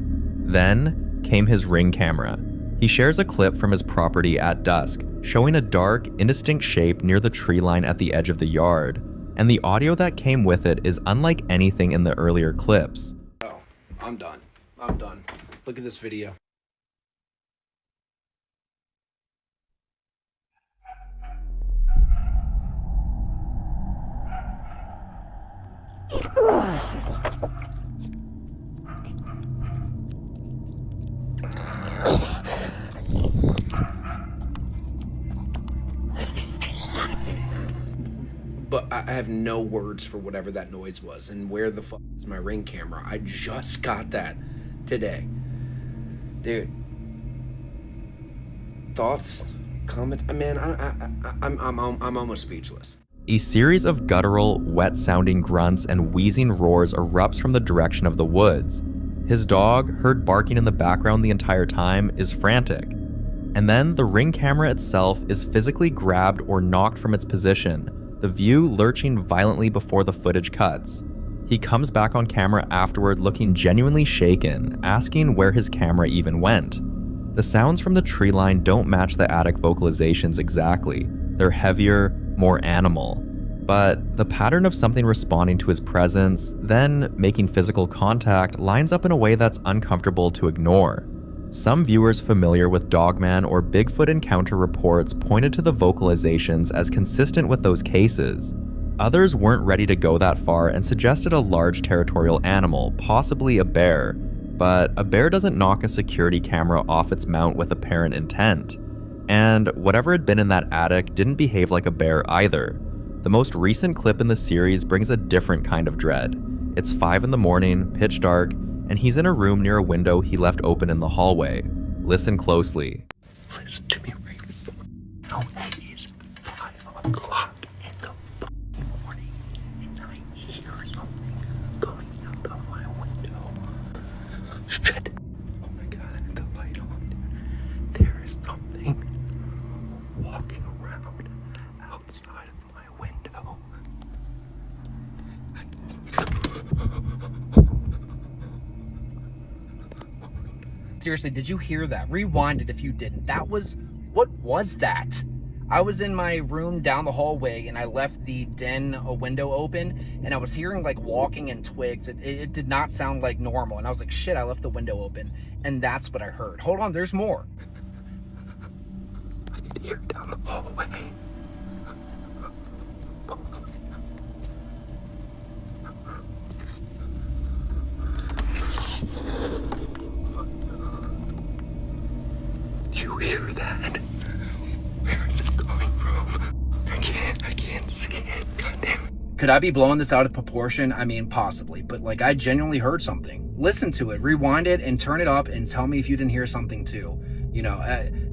Then came his Ring camera. He shares a clip from his property at dusk, showing a dark, indistinct shape near the tree line at the edge of the yard, and the audio that came with it is unlike anything in the earlier clips. Oh, I'm done. I'm done. Look at this video. but I have no words for whatever that noise was. And where the fuck is my Ring camera? I just got that today. Dude. Thoughts? Comments? Man, I'm almost speechless. A series of guttural, wet-sounding grunts and wheezing roars erupts from the direction of the woods. His dog, heard barking in the background the entire time, is frantic. And then the Ring camera itself is physically grabbed or knocked from its position, the view lurching violently before the footage cuts. He comes back on camera afterward looking genuinely shaken, asking where his camera even went. The sounds from the tree line don't match the attic vocalizations exactly. They're heavier, more animal. But the pattern of something responding to his presence, then making physical contact, lines up in a way that's uncomfortable to ignore. Some viewers familiar with Dogman or Bigfoot encounter reports pointed to the vocalizations as consistent with those cases. Others weren't ready to go that far and suggested a large territorial animal, possibly a bear. But a bear doesn't knock a security camera off its mount with apparent intent. And whatever had been in that attic didn't behave like a bear either. The most recent clip in the series brings a different kind of dread. It's 5 in the morning, pitch dark, and he's in a room near a window he left open in the hallway. Listen closely. Listen to me right now. It is 5 o'clock in the fucking morning, and I hear something coming out of my window. Shit. Oh my god, I need the light on. There is something walking around outside of my window. Seriously, did you hear that? Rewind it if you didn't. What was that? I was in my room down the hallway and I left the den window open and I was hearing like walking and twigs. It did not sound like normal. And I was like, shit, I left the window open. And that's what I heard. Hold on, there's more. I could hear down the hallway. You hear that? Where is it coming from? I can't see it. Goddamn it. Could I be blowing this out of proportion? I mean, possibly, but like I genuinely heard something. Listen to it, rewind it, and turn it up and tell me if you didn't hear something too. You know,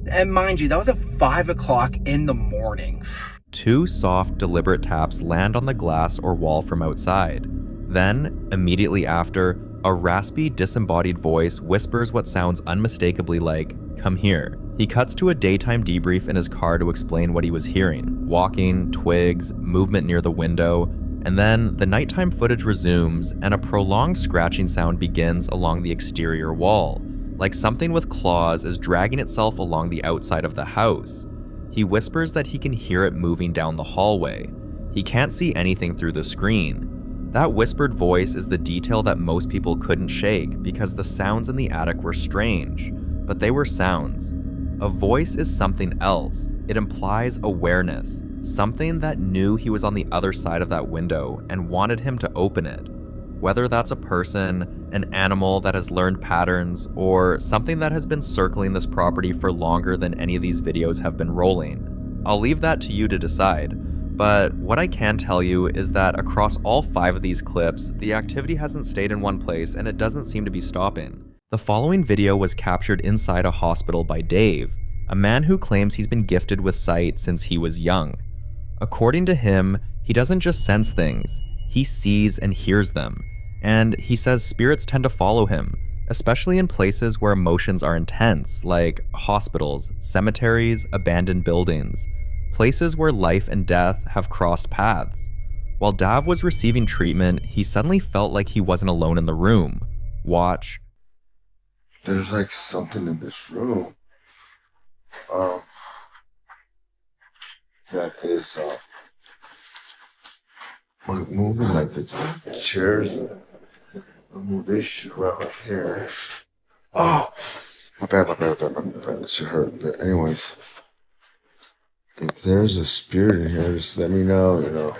and mind you, that was at 5 o'clock in the morning. 2 soft, deliberate taps land on the glass or wall from outside. Then, immediately after, a raspy, disembodied voice whispers what sounds unmistakably like, "Come here." He cuts to a daytime debrief in his car to explain what he was hearing. Walking, twigs, movement near the window, and then the nighttime footage resumes and a prolonged scratching sound begins along the exterior wall, like something with claws is dragging itself along the outside of the house. He whispers that he can hear it moving down the hallway. He can't see anything through the screen. That whispered voice is the detail that most people couldn't shake because the sounds in the attic were strange, but they were sounds. A voice is something else. It implies awareness, something that knew he was on the other side of that window and wanted him to open it. Whether that's a person, an animal that has learned patterns, or something that has been circling this property for longer than any of these videos have been rolling. I'll leave that to you to decide. But what I can tell you is that across all 5 of these clips, the activity hasn't stayed in one place and it doesn't seem to be stopping. The following video was captured inside a hospital by Dave, a man who claims he's been gifted with sight since he was young. According to him, he doesn't just sense things, he sees and hears them. And he says spirits tend to follow him, especially in places where emotions are intense, like hospitals, cemeteries, abandoned buildings. Places where life and death have crossed paths. While Dav was receiving treatment, he suddenly felt like he wasn't alone in the room. Watch. There's like something in this room. That is like moving like the chairs. Move this shit around here. Oh, my bad. That shit hurt. But anyways. If there's a spirit in here, just let me know, you know.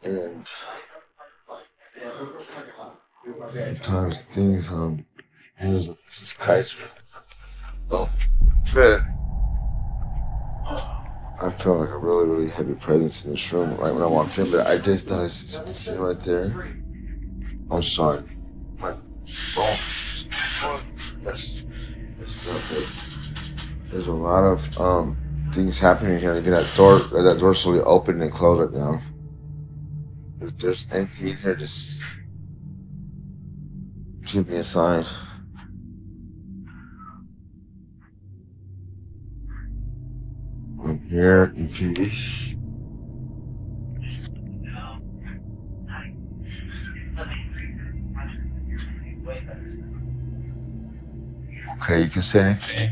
And sometimes things, this is Kaiser. Oh, good. felt like a really, really heavy presence in this room right when I walked in, but I just thought I see something sitting right there. I'm sorry. My phone. That's not good. There's a lot of things happening here. Even that door slowly opened and closed right now. If there's anything in here, just give me a sign. I'm here in peace. Okay, you can say anything.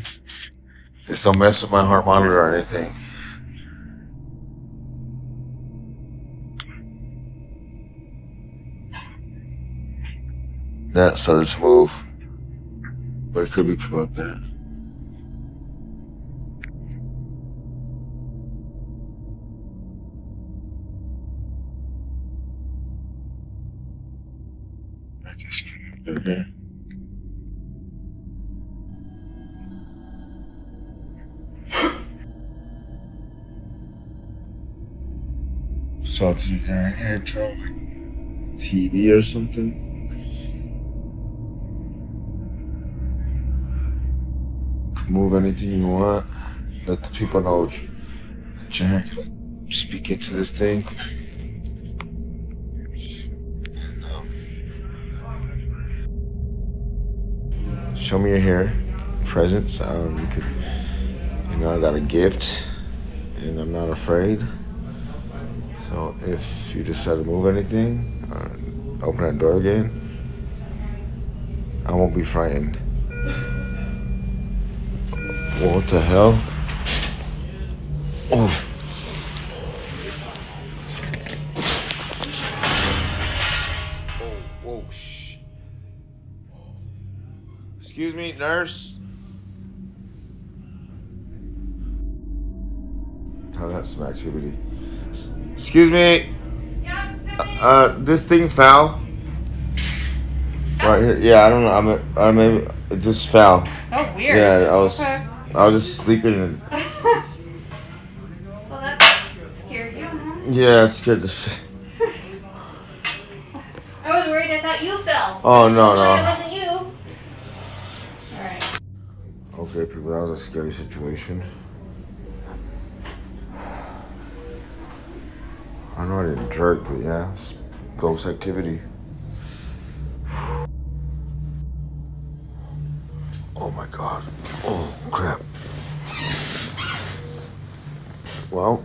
Just don't mess with my heart monitor or anything. That started to move. But it could be people up there. I just came up here. Something here, here, TV or something. Move anything you want. Let the people know that you're here. Speak into this thing. Show me your hair, presents. You could, I got a gift, and I'm not afraid. So if you decide to move anything, or open that door again, I won't be frightened. What the hell? Oh. Whoa, shh. Excuse me, nurse. Oh, that's some activity. Excuse me. This thing fell. Right here. Yeah, I don't know. I maybe it just fell. Oh, weird. Yeah, Okay. I was just sleeping and. Well, that scared you, huh? Yeah, it scared the shit. I was worried. I thought you fell. Oh no. It wasn't you. All right. Okay, people, that was a scary situation. I know I didn't jerk, but yeah, it's ghost activity. Oh my god. Oh crap. Well,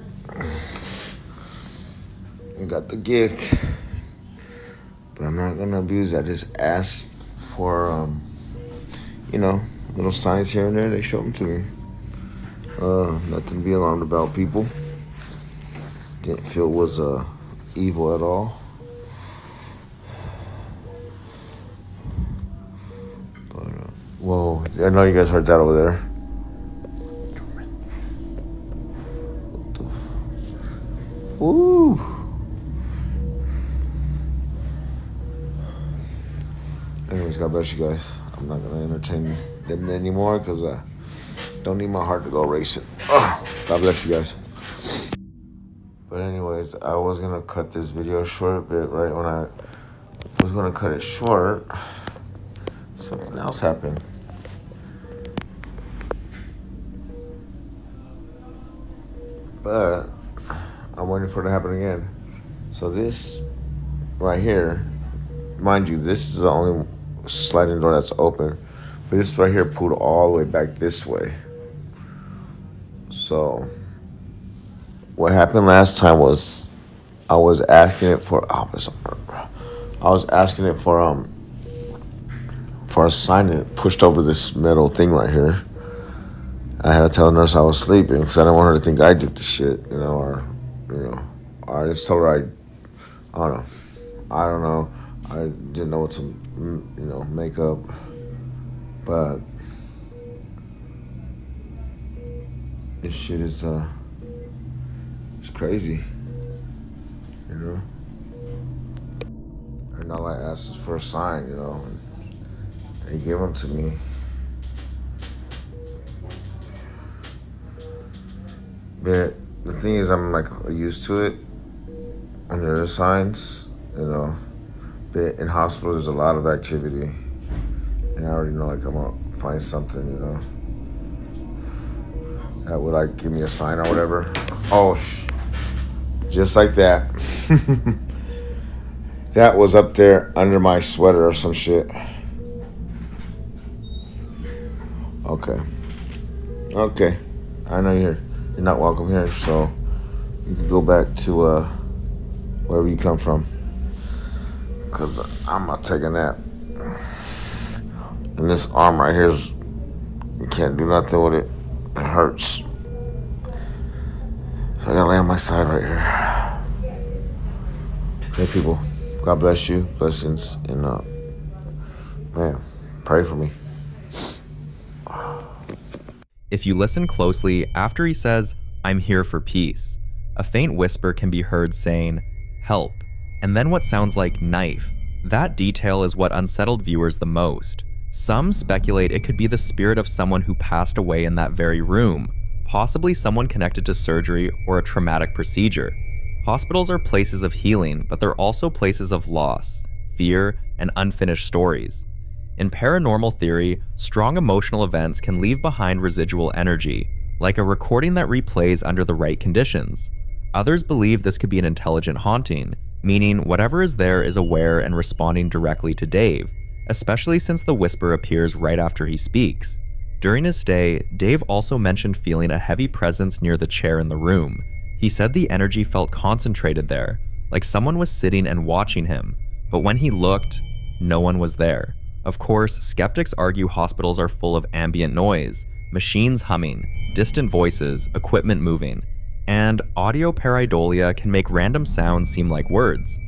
I got the gift, but I'm not gonna abuse it. I just asked for, little signs here and there. They showed them to me. Nothing to be alarmed about, people. Didn't feel it was evil at all. But whoa! I know you guys heard that over there. Woo! Anyways, God bless you guys. I'm not gonna entertain them anymore because I don't need my heart to go racing. God bless you guys. But anyways, I was gonna cut this video short, but right when I was gonna cut it short, something else happened. But I'm waiting for it to happen again. So this right here, mind you, this is the only sliding door that's open. But this right here pulled all the way back this way. So what happened last time was I was asking it for a sign, and it pushed over this metal thing right here. I had to tell the nurse I was sleeping because I didn't want her to think I did the shit, or I just told her I don't know. I didn't know what to, make up, but this shit is it's crazy, And all I asked is for a sign, and they gave them to me. But the thing is, I'm like used to it under the signs, you know. But in hospitals, there's a lot of activity, and I already know like I'm gonna find something, you know, that would like give me a sign or whatever. Oh, just like that. That was up there under my sweater or some shit. Okay. Okay. I know you're not welcome here, so you can go back to wherever you come from. Cause I'm not taking that. And this arm right here is, you can't do nothing with it. It hurts. So I gotta lay on my side right here. Hey people, God bless you, blessings, and man, pray for me. If you listen closely, after he says, "I'm here for peace," a faint whisper can be heard saying, "Help," and then what sounds like "knife." That detail is what unsettled viewers the most. Some speculate it could be the spirit of someone who passed away in that very room, possibly someone connected to surgery or a traumatic procedure. Hospitals are places of healing, but they're also places of loss, fear, and unfinished stories. In paranormal theory, strong emotional events can leave behind residual energy, like a recording that replays under the right conditions. Others believe this could be an intelligent haunting, meaning whatever is there is aware and responding directly to Dave, especially since the whisper appears right after he speaks. During his stay, Dave also mentioned feeling a heavy presence near the chair in the room. He said the energy felt concentrated there, like someone was sitting and watching him, but when he looked, no one was there. Of course, skeptics argue hospitals are full of ambient noise, machines humming, distant voices, equipment moving, and audio pareidolia can make random sounds seem like words.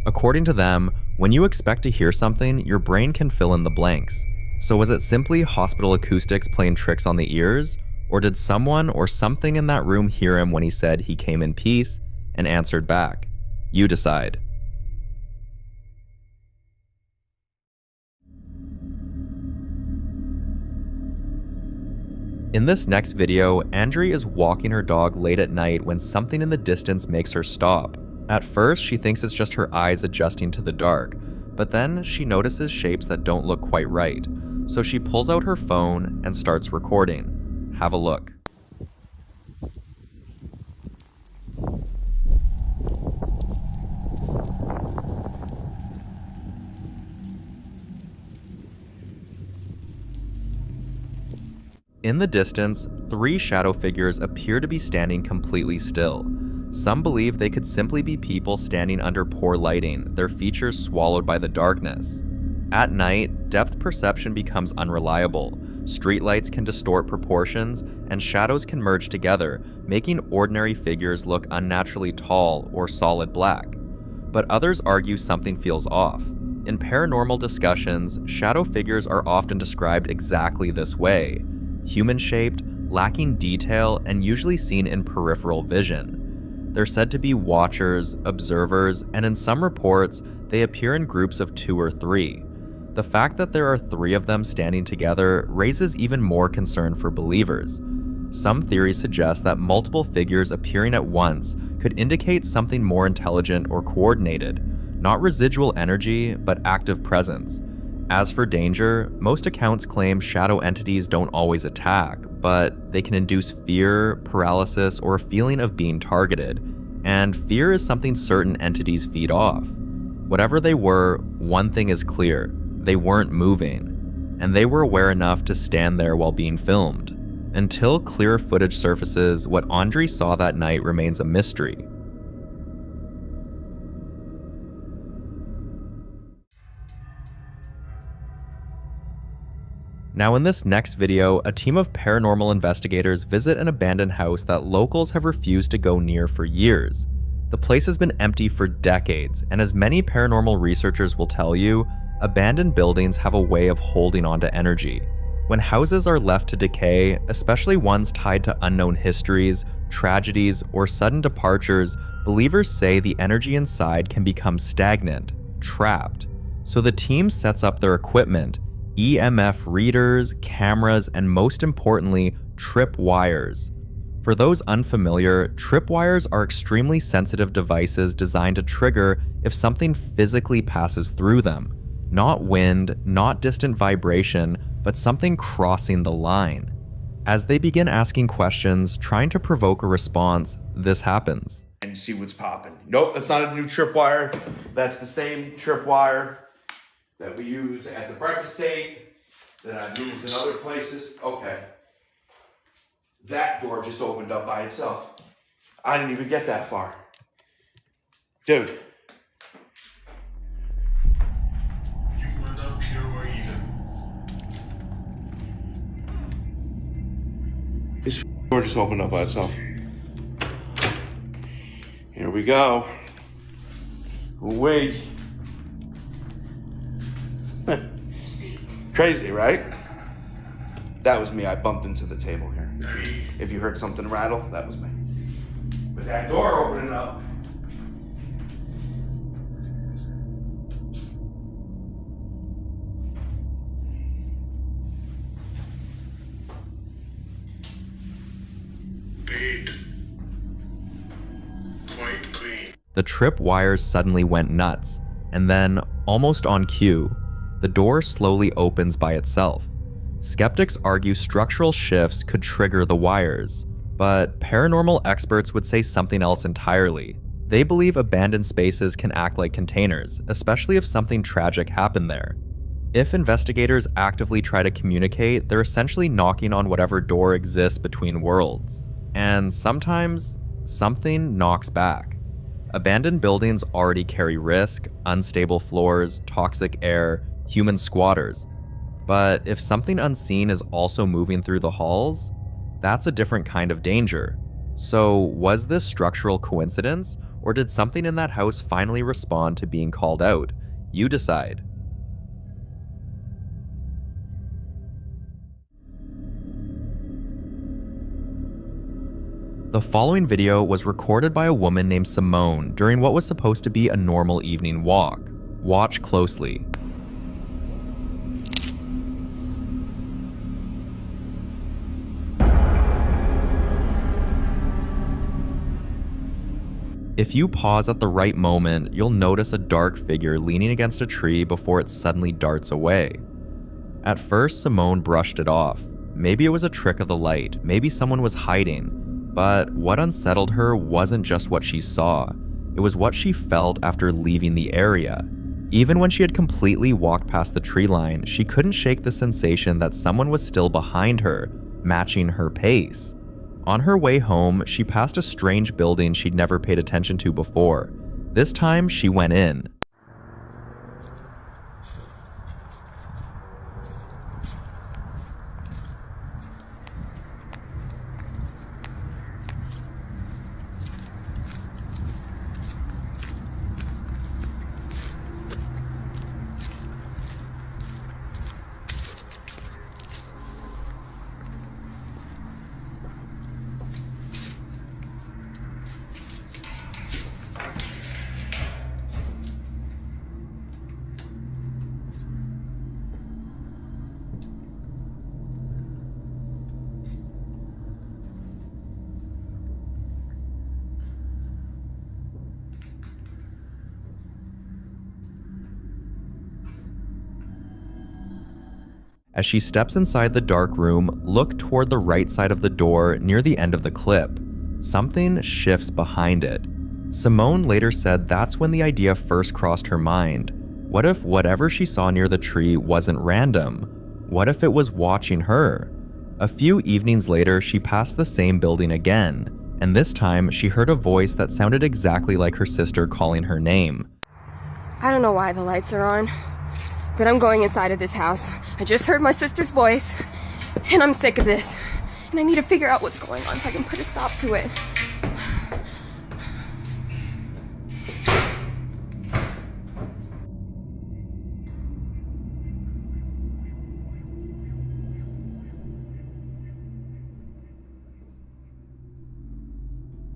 According to them, when you expect to hear something, your brain can fill in the blanks. So was it simply hospital acoustics playing tricks on the ears? Or did someone or something in that room hear him when he said he came in peace and answered back? You decide. In this next video, Andrea is walking her dog late at night when something in the distance makes her stop. At first, she thinks it's just her eyes adjusting to the dark, but then she notices shapes that don't look quite right. So she pulls out her phone and starts recording. Have a look. In the distance, 3 shadow figures appear to be standing completely still. Some believe they could simply be people standing under poor lighting, their features swallowed by the darkness. At night, depth perception becomes unreliable. Streetlights can distort proportions, and shadows can merge together, making ordinary figures look unnaturally tall or solid black. But others argue something feels off. In paranormal discussions, shadow figures are often described exactly this way: human-shaped, lacking detail, and usually seen in peripheral vision. They're said to be watchers, observers, and in some reports, they appear in groups of 2 or 3. The fact that there are 3 of them standing together raises even more concern for believers. Some theories suggest that multiple figures appearing at once could indicate something more intelligent or coordinated, not residual energy, but active presence. As for danger, most accounts claim shadow entities don't always attack, but they can induce fear, paralysis, or a feeling of being targeted. And fear is something certain entities feed off. Whatever they were, one thing is clear: they weren't moving, and they were aware enough to stand there while being filmed. Until clearer footage surfaces, what Andre saw that night remains a mystery. Now in this next video, a team of paranormal investigators visit an abandoned house that locals have refused to go near for years. The place has been empty for decades, and as many paranormal researchers will tell you, abandoned buildings have a way of holding onto energy. When houses are left to decay, especially ones tied to unknown histories, tragedies, or sudden departures, believers say the energy inside can become stagnant, trapped. So the team sets up their equipment, EMF readers, cameras, and most importantly, trip wires. For those unfamiliar, tripwires are extremely sensitive devices designed to trigger if something physically passes through them. Not wind, not distant vibration, but something crossing the line. As they begin asking questions, trying to provoke a response, this happens. And see what's popping. Nope, that's not a new tripwire. That's the same tripwire that we use at the breakfast table, that I've used in other places. Okay. That door just opened up by itself. I didn't even get that far. Dude. You were not pure either. This door just opened up by itself. Here we go. Wait. Crazy, right? That was me. I bumped into the table here. If you heard something rattle, that was me. But that door opening up. The trip wires suddenly went nuts, and then, almost on cue, the door slowly opens by itself. Skeptics argue structural shifts could trigger the wires, but paranormal experts would say something else entirely. They believe abandoned spaces can act like containers, especially if something tragic happened there. If investigators actively try to communicate, they're essentially knocking on whatever door exists between worlds. And sometimes, something knocks back. Abandoned buildings already carry risk, unstable floors, toxic air, human squatters. But if something unseen is also moving through the halls, that's a different kind of danger. So was this structural coincidence, or did something in that house finally respond to being called out? You decide. The following video was recorded by a woman named Simone during what was supposed to be a normal evening walk. Watch closely. If you pause at the right moment, you'll notice a dark figure leaning against a tree before it suddenly darts away. At first, Simone brushed it off. Maybe it was a trick of the light, maybe someone was hiding. But what unsettled her wasn't just what she saw, it was what she felt after leaving the area. Even when she had completely walked past the tree line, she couldn't shake the sensation that someone was still behind her, matching her pace. On her way home, she passed a strange building she'd never paid attention to before. This time, she went in. As she steps inside the dark room, look toward the right side of the door near the end of the clip. Something shifts behind it. Simone later said that's when the idea first crossed her mind. What if whatever she saw near the tree wasn't random? What if it was watching her? A few evenings later, she passed the same building again, and this time she heard a voice that sounded exactly like her sister calling her name. I don't know why the lights are on, but I'm going inside of this house. I just heard my sister's voice, and I'm sick of this. And I need to figure out what's going on so I can put a stop to it.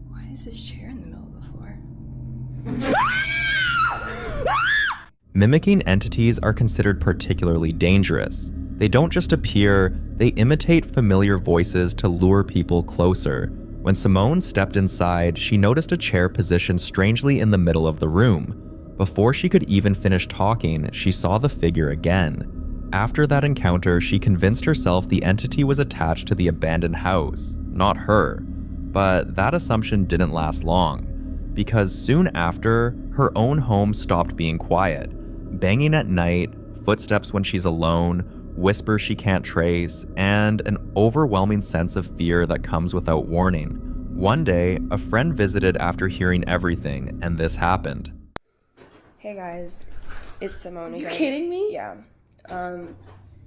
Why is this chair in the middle of the floor? Mimicking entities are considered particularly dangerous. They don't just appear, they imitate familiar voices to lure people closer. When Simone stepped inside, she noticed a chair positioned strangely in the middle of the room. Before she could even finish talking, she saw the figure again. After that encounter, she convinced herself the entity was attached to the abandoned house, not her. But that assumption didn't last long, because soon after, her own home stopped being quiet. Banging at night, footsteps when she's alone, whispers she can't trace, and an overwhelming sense of fear that comes without warning. One day, a friend visited after hearing everything, and this happened. Hey guys, it's Simone again. You kidding me? Yeah.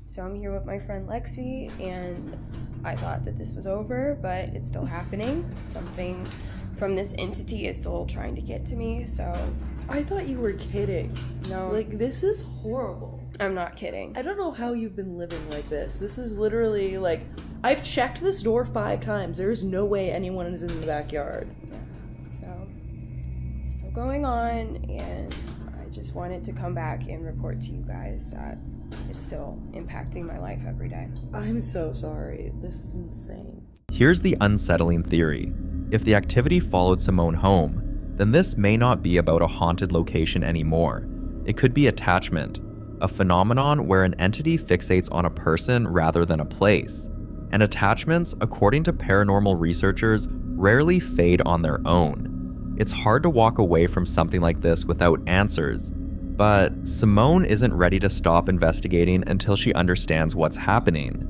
So I'm here with my friend Lexi, and I thought that this was over, but it's still happening. Something from this entity is still trying to get to me, so... I thought you were kidding. No. Like, this is horrible. I'm not kidding. I don't know how you've been living like this. This is literally, like... I've checked this door 5 times. There's no way anyone is in the backyard. Yeah. So, still going on, and I just wanted to come back and report to you guys that it's still impacting my life every day. I'm so sorry. This is insane. Here's the unsettling theory. If the activity followed Simone home, then this may not be about a haunted location anymore. It could be attachment, a phenomenon where an entity fixates on a person rather than a place. And attachments, according to paranormal researchers, rarely fade on their own. It's hard to walk away from something like this without answers, but Simone isn't ready to stop investigating until she understands what's happening.